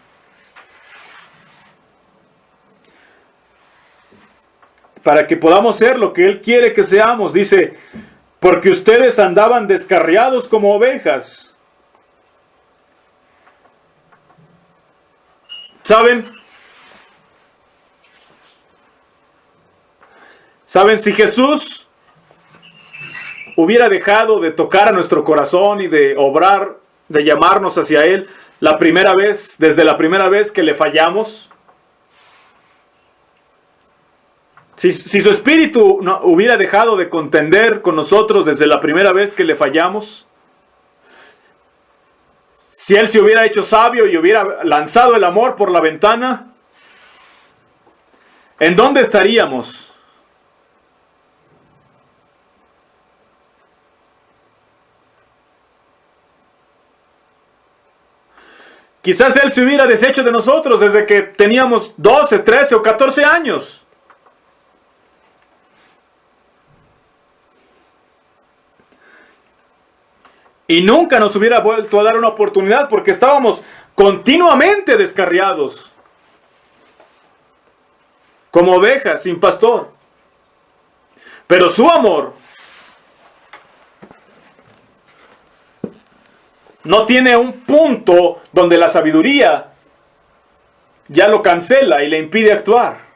Para que podamos ser lo que Él quiere que seamos. Dice, porque ustedes andaban descarriados como ovejas. ¿Saben? Si Jesús hubiera dejado de tocar a nuestro corazón y de obrar, de llamarnos hacia Él la primera vez, desde la primera vez que le fallamos, si su espíritu no hubiera dejado de contender con nosotros desde la primera vez que le fallamos, si Él se hubiera hecho sabio y hubiera lanzado el amor por la ventana, ¿en dónde estaríamos? Quizás Él se hubiera deshecho de nosotros desde que teníamos 12, 13 o 14 años. Y nunca nos hubiera vuelto a dar una oportunidad porque estábamos continuamente descarriados. Como ovejas sin pastor. Pero su amor no tiene un punto donde la sabiduría ya lo cancela y le impide actuar.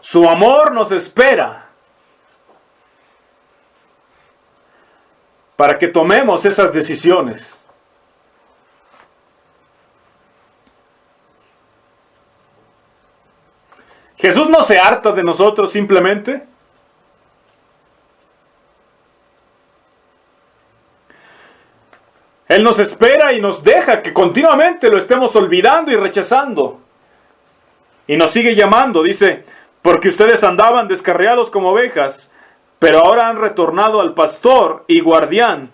Su amor nos espera para que tomemos esas decisiones. Jesús no se harta de nosotros simplemente. Él nos espera y nos deja que continuamente lo estemos olvidando y rechazando. Y nos sigue llamando, dice, porque ustedes andaban descarriados como ovejas, pero ahora han retornado al pastor y guardián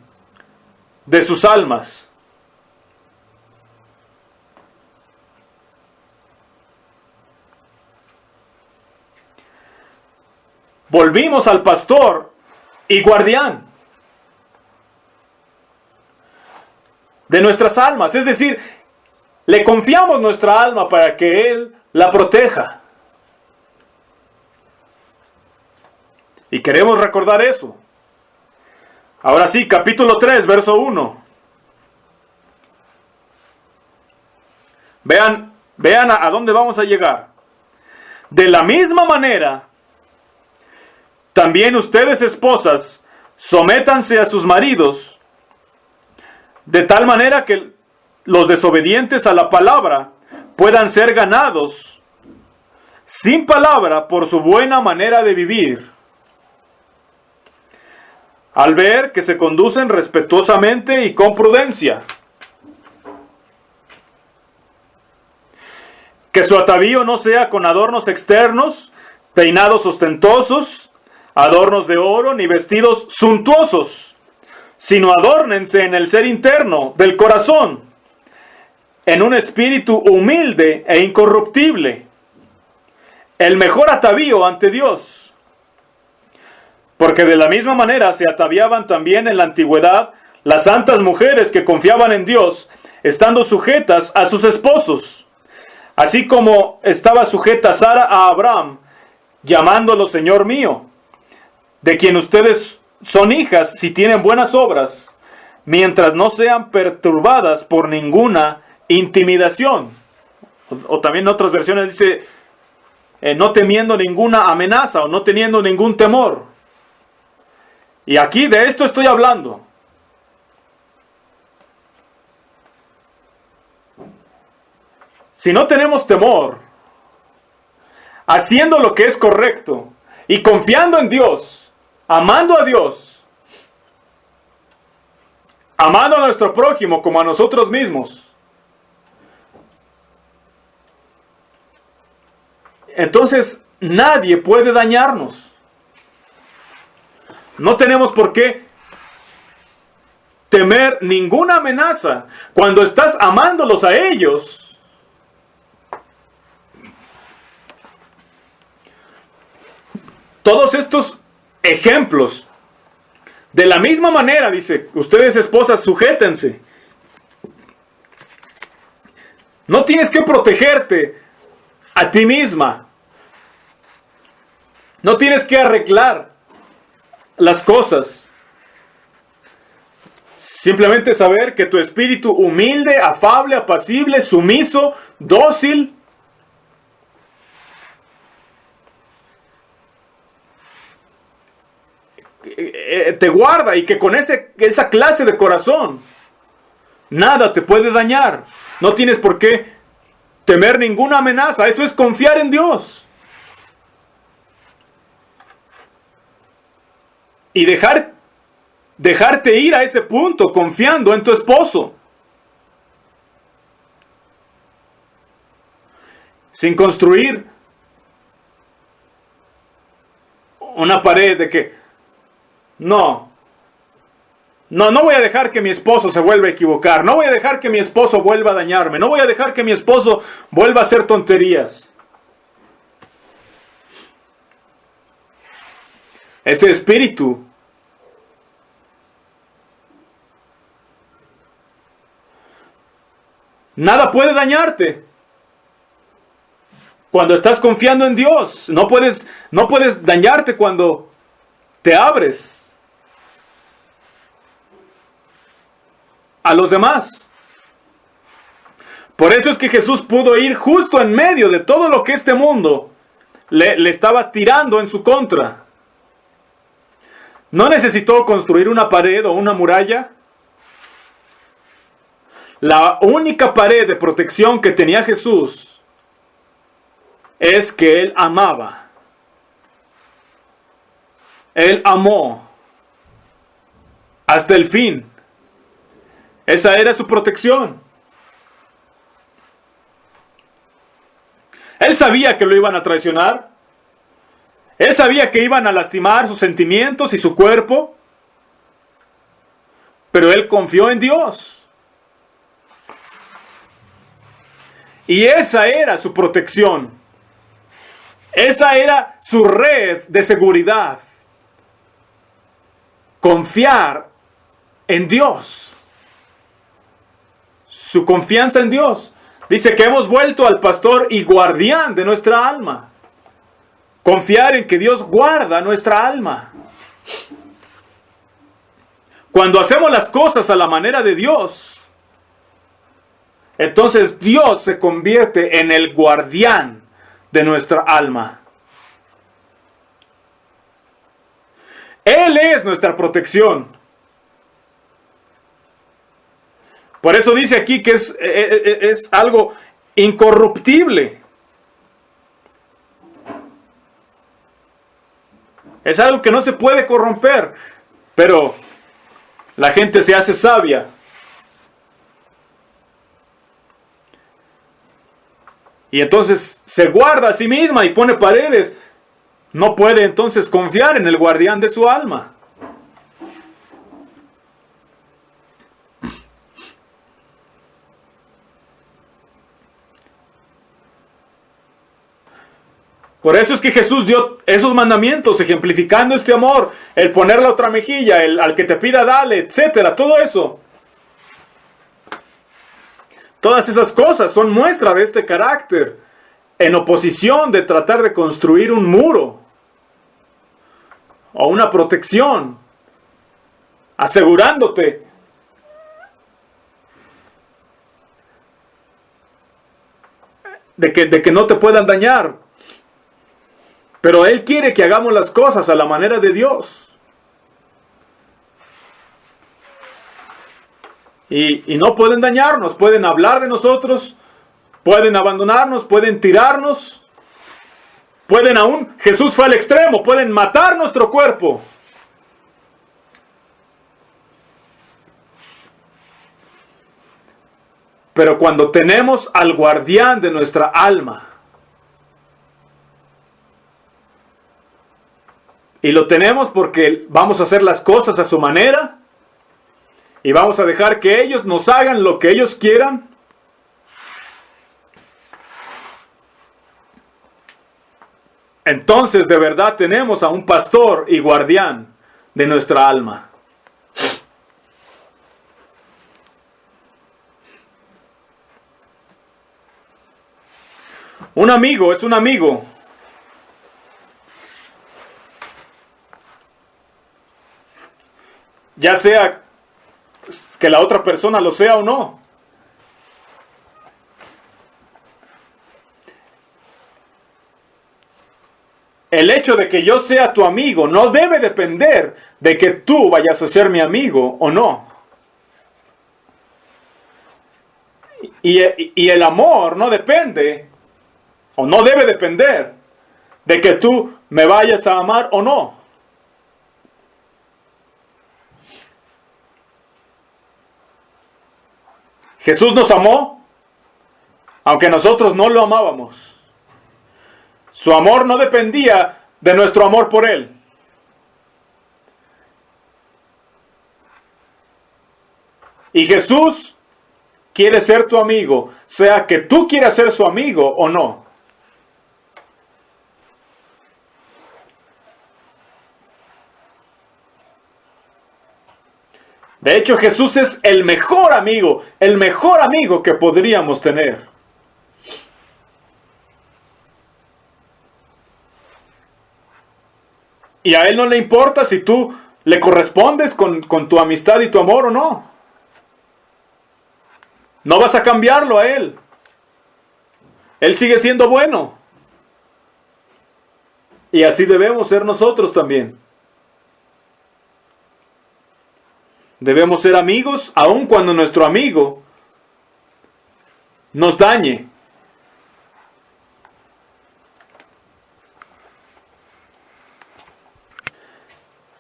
de sus almas. Volvimos al pastor y guardián de nuestras almas, es decir, le confiamos nuestra alma para que Él la proteja. Y queremos recordar eso. Ahora sí, capítulo 3, verso 1. Vean a dónde vamos a llegar. De la misma manera, También ustedes, esposas, sométanse a sus maridos, de tal manera que los desobedientes a la palabra puedan ser ganados sin palabra por su buena manera de vivir, al ver que se conducen respetuosamente y con prudencia. Que su atavío no sea con adornos externos, peinados ostentosos, adornos de oro, ni vestidos suntuosos, sino adórnense en el ser interno del corazón, en un espíritu humilde e incorruptible, el mejor atavío ante Dios. Porque de la misma manera se ataviaban también en la antigüedad las santas mujeres que confiaban en Dios, estando sujetas a sus esposos, así como estaba sujeta Sara a Abraham, llamándolo Señor mío, de quien ustedes son hijas si tienen buenas obras, mientras no sean perturbadas por ninguna intimidación. O también en otras versiones dice, no temiendo ninguna amenaza o no teniendo ningún temor. Y aquí de esto estoy hablando. Si no tenemos temor, haciendo lo que es correcto y confiando en Dios, amando a Dios, amando a nuestro prójimo como a nosotros mismos, entonces nadie puede dañarnos. No tenemos por qué temer ninguna amenaza cuando estás amándolos a ellos. Todos estos ejemplos, de la misma manera, dice, ustedes esposas, sujétense. No tienes que protegerte a ti misma. No tienes que arreglar las cosas. Simplemente saber que tu espíritu humilde, afable, apacible, sumiso, dócil, te guarda, y que con esa clase de corazón nada te puede dañar. No tienes por qué temer ninguna amenaza. Eso es confiar en Dios. Y dejarte ir a ese punto confiando en tu esposo. Sin construir una pared de que no voy a dejar que mi esposo se vuelva a equivocar. No voy a dejar que mi esposo vuelva a dañarme. No voy a dejar que mi esposo vuelva a hacer tonterías. Ese espíritu nada puede dañarte. Cuando estás confiando en Dios, no puedes dañarte cuando te abres a los demás. Por eso es que Jesús pudo ir justo en medio de todo lo que este mundo le estaba tirando en su contra. No necesitó construir una pared o una muralla. La única pared de protección que tenía Jesús es que Él amaba. Él amó hasta el fin. Esa era su protección. Él sabía que lo iban a traicionar. Él sabía que iban a lastimar sus sentimientos y su cuerpo. Pero él confió en Dios. Y esa era su protección. Esa era su red de seguridad. Confiar en Dios. Su confianza en Dios. Dice que hemos vuelto al pastor y guardián de nuestra alma. Confiar en que Dios guarda nuestra alma. Cuando hacemos las cosas a la manera de Dios, entonces Dios se convierte en el guardián de nuestra alma. Él es nuestra protección. Por eso dice aquí que es algo incorruptible. Es algo que no se puede corromper. Pero la gente se hace sabia. Y entonces se guarda a sí misma y pone paredes. No puede entonces confiar en el guardián de su alma. Por eso es que Jesús dio esos mandamientos, ejemplificando este amor, el poner la otra mejilla, el al que te pida dale, etcétera, todo eso. Todas esas cosas son muestra de este carácter, en oposición de tratar de construir un muro o una protección, asegurándote de que no te puedan dañar. Pero Él quiere que hagamos las cosas a la manera de Dios. Y no pueden dañarnos, pueden hablar de nosotros, pueden abandonarnos, pueden tirarnos, pueden aún, Jesús fue al extremo, pueden matar nuestro cuerpo. Pero cuando tenemos al guardián de nuestra alma, y lo tenemos porque vamos a hacer las cosas a su manera. Y vamos a dejar que ellos nos hagan lo que ellos quieran. Entonces de verdad tenemos a un pastor y guardián de nuestra alma. Un amigo es un amigo. Ya sea que la otra persona lo sea o no. El hecho de que yo sea tu amigo no debe depender de que tú vayas a ser mi amigo o no. Y el amor no depende, o no debe depender, de que tú me vayas a amar o no. Jesús nos amó, aunque nosotros no lo amábamos. Su amor no dependía de nuestro amor por Él. Y Jesús quiere ser tu amigo, sea que tú quieras ser su amigo o no. De hecho, Jesús es el mejor amigo que podríamos tener. Y a Él no le importa si tú le correspondes con tu amistad y tu amor o no. No vas a cambiarlo a Él. Él sigue siendo bueno. Y así debemos ser nosotros también. Debemos ser amigos aun cuando nuestro amigo nos dañe.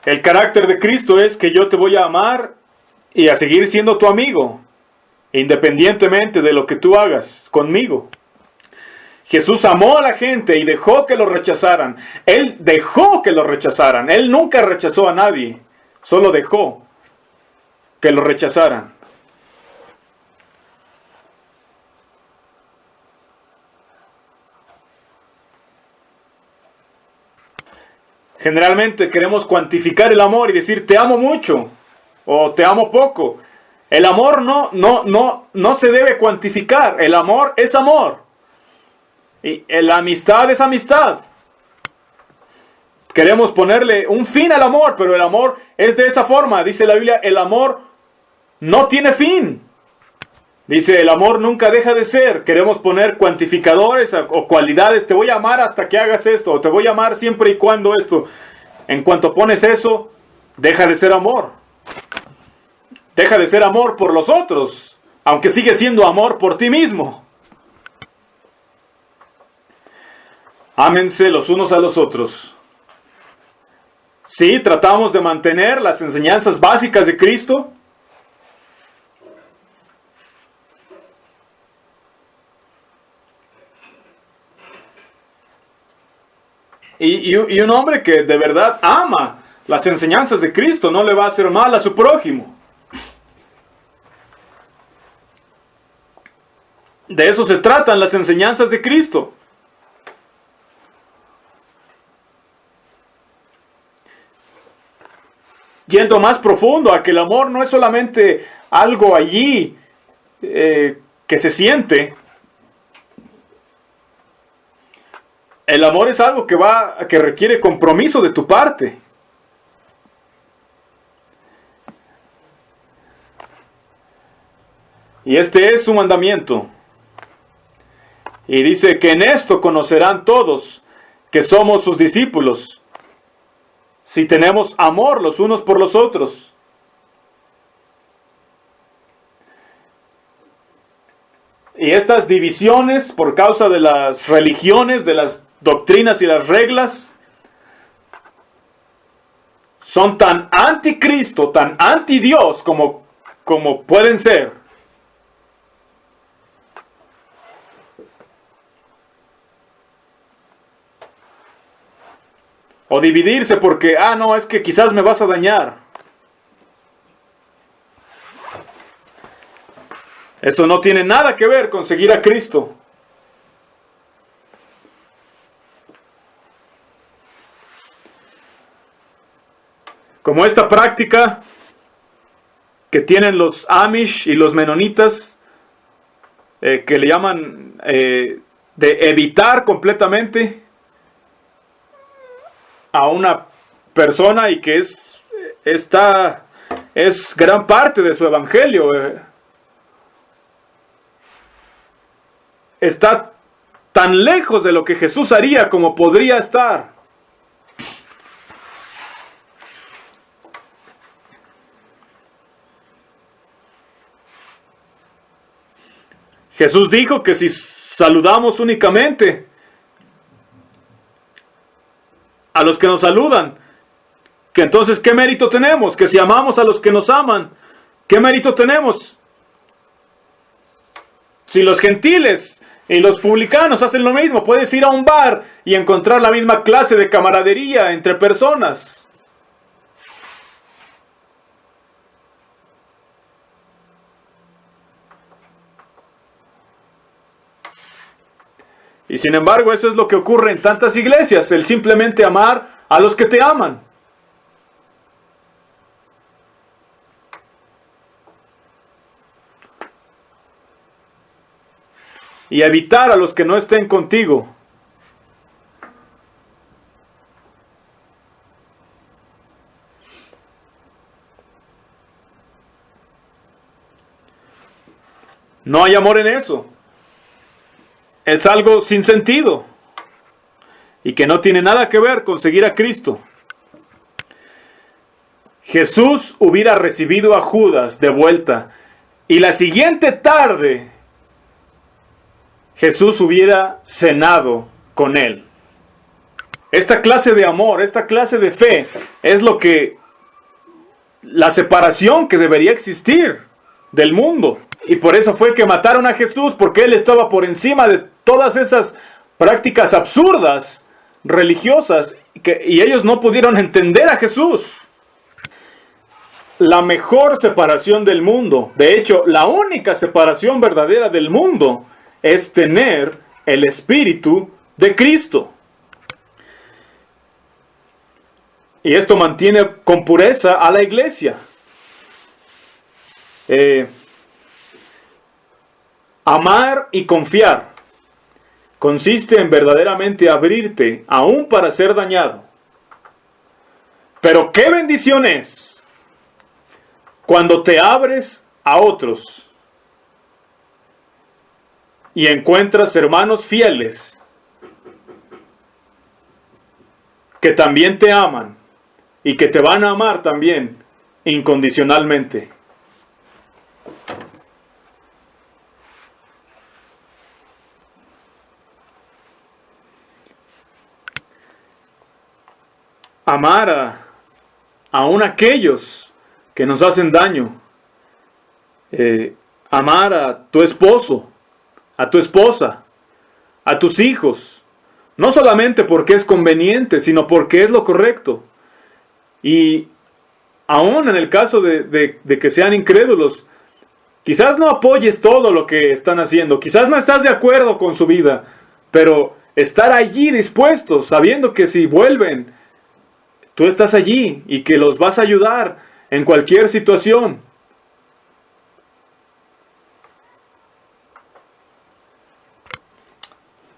El carácter de Cristo es que yo te voy a amar y a seguir siendo tu amigo, independientemente de lo que tú hagas conmigo. Jesús amó a la gente y dejó que lo rechazaran. Él dejó que lo rechazaran. Él nunca rechazó a nadie, solo dejó que lo rechazaran. Generalmente queremos cuantificar el amor y decir te amo mucho o te amo poco. El amor no se debe cuantificar. El amor es amor. Y la amistad es amistad. Queremos ponerle un fin al amor, pero el amor es de esa forma. Dice la Biblia, el amor no tiene fin. Dice, el amor nunca deja de ser. Queremos poner cuantificadores o cualidades. Te voy a amar hasta que hagas esto. O te voy a amar siempre y cuando esto. En cuanto pones eso, deja de ser amor. Deja de ser amor por los otros, aunque sigue siendo amor por ti mismo. Ámense los unos a los otros. Sí, tratamos de mantener las enseñanzas básicas de Cristo. Y un hombre que de verdad ama las enseñanzas de Cristo no le va a hacer mal a su prójimo. De eso se tratan las enseñanzas de Cristo. Yendo más profundo a que el amor no es solamente algo allí que se siente. El amor es algo que requiere compromiso de tu parte. Y este es su mandamiento. Y dice que en esto conocerán todos que somos sus discípulos, si tenemos amor los unos por los otros. Y estas divisiones por causa de las religiones, de las doctrinas y las reglas, son tan anticristo, tan anti-Dios como pueden ser. O dividirse porque, no, es que quizás me vas a dañar. Eso no tiene nada que ver con seguir a Cristo. Como esta práctica que tienen los Amish y los menonitas, que le llaman de evitar completamente a una persona y que es gran parte de su evangelio. Está tan lejos de lo que Jesús haría como podría estar. Jesús dijo que si saludamos únicamente a los que nos saludan, que entonces ¿qué mérito tenemos? Que si amamos a los que nos aman, ¿qué mérito tenemos? Si los gentiles y los publicanos hacen lo mismo, puedes ir a un bar y encontrar la misma clase de camaradería entre personas. Y sin embargo, eso es lo que ocurre en tantas iglesias, el simplemente amar a los que te aman. Y evitar a los que no estén contigo. No hay amor en eso. Es algo sin sentido y que no tiene nada que ver con seguir a Cristo. Jesús hubiera recibido a Judas de vuelta y la siguiente tarde Jesús hubiera cenado con él. Esta clase de amor, esta clase de fe es la separación que debería existir del mundo. Y por eso fue que mataron a Jesús, porque Él estaba por encima de todas esas prácticas absurdas, religiosas, y ellos no pudieron entender a Jesús. La mejor separación del mundo, de hecho, la única separación verdadera del mundo, es tener el Espíritu de Cristo. Y esto mantiene con pureza a la iglesia. Amar y confiar consiste en verdaderamente abrirte aún para ser dañado. Pero qué bendición es cuando te abres a otros y encuentras hermanos fieles que también te aman y que te van a amar también incondicionalmente. Amar aún aquellos que nos hacen daño. Amar a tu esposo, a tu esposa, a tus hijos, no solamente porque es conveniente, sino porque es lo correcto. Y aún en el caso de que sean incrédulos, quizás no apoyes todo lo que están haciendo, quizás no estás de acuerdo con su vida, pero estar allí dispuestos, sabiendo que si vuelven, tú estás allí y que los vas a ayudar en cualquier situación.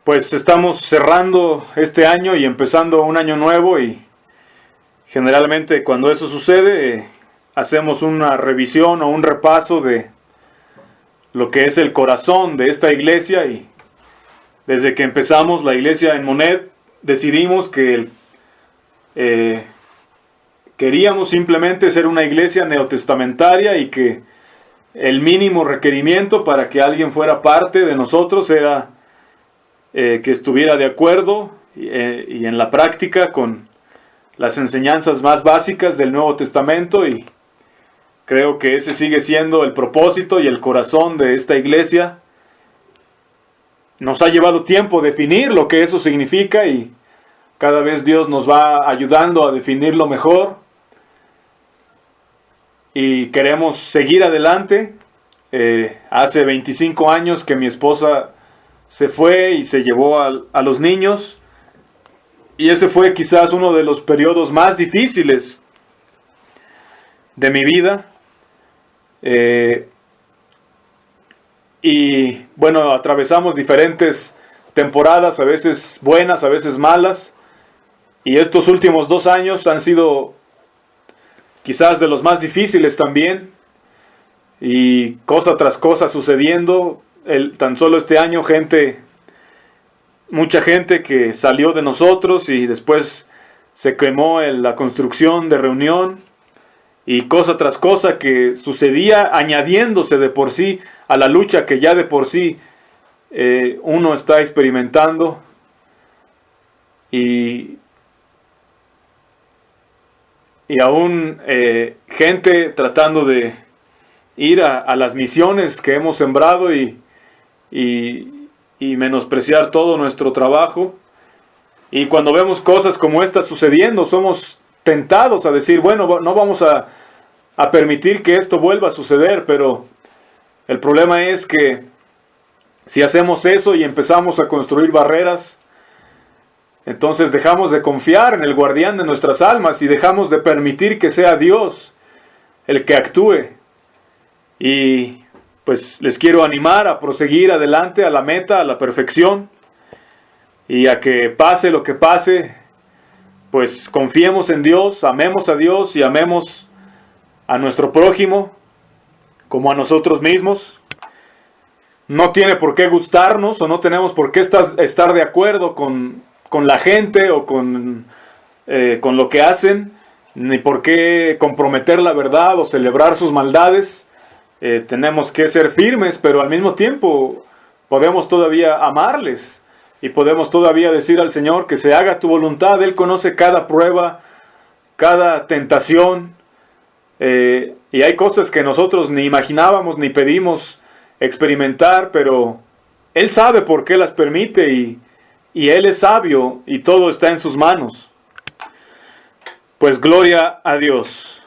Pues estamos cerrando este año y empezando un año nuevo, y generalmente cuando eso sucede hacemos una revisión o un repaso de lo que es el corazón de esta iglesia. Y desde que empezamos la iglesia en Monet decidimos que queríamos simplemente ser una iglesia neotestamentaria, y que el mínimo requerimiento para que alguien fuera parte de nosotros era que estuviera de acuerdo y en la práctica con las enseñanzas más básicas del Nuevo Testamento. Y creo que ese sigue siendo el propósito y el corazón de esta iglesia. Nos ha llevado tiempo definir lo que eso significa, y cada vez Dios nos va ayudando a definirlo mejor. Y queremos seguir adelante. Hace 25 años que mi esposa se fue y se llevó a los niños, y ese fue quizás uno de los periodos más difíciles de mi vida. Y bueno, atravesamos diferentes temporadas, a veces buenas, a veces malas, y estos últimos 2 años han sido quizás de los más difíciles también, y cosa tras cosa sucediendo. Tan solo este año mucha gente que salió de nosotros, y después se quemó la construcción de Reunión, y cosa tras cosa que sucedía añadiéndose de por sí a la lucha que ya de por sí uno está experimentando. Y aún gente tratando de ir a las misiones que hemos sembrado, y menospreciar todo nuestro trabajo. Y cuando vemos cosas como estas sucediendo, somos tentados a decir, bueno, no vamos a permitir que esto vuelva a suceder. Pero el problema es que si hacemos eso y empezamos a construir barreras, entonces dejamos de confiar en el guardián de nuestras almas, y dejamos de permitir que sea Dios el que actúe. Y pues les quiero animar a proseguir adelante a la meta, a la perfección, y a que pase lo que pase, pues confiemos en Dios, amemos a Dios y amemos a nuestro prójimo como a nosotros mismos. No tiene por qué gustarnos, o no tenemos por qué estar de acuerdo con la gente o con lo que hacen, ni por qué comprometer la verdad o celebrar sus maldades. Tenemos que ser firmes, pero al mismo tiempo podemos todavía amarles, y podemos todavía decir al Señor que se haga tu voluntad. Él conoce cada prueba, cada tentación, y hay cosas que nosotros ni imaginábamos ni pedimos experimentar, pero Él sabe por qué las permite, y Él es sabio, y todo está en sus manos. Pues gloria a Dios.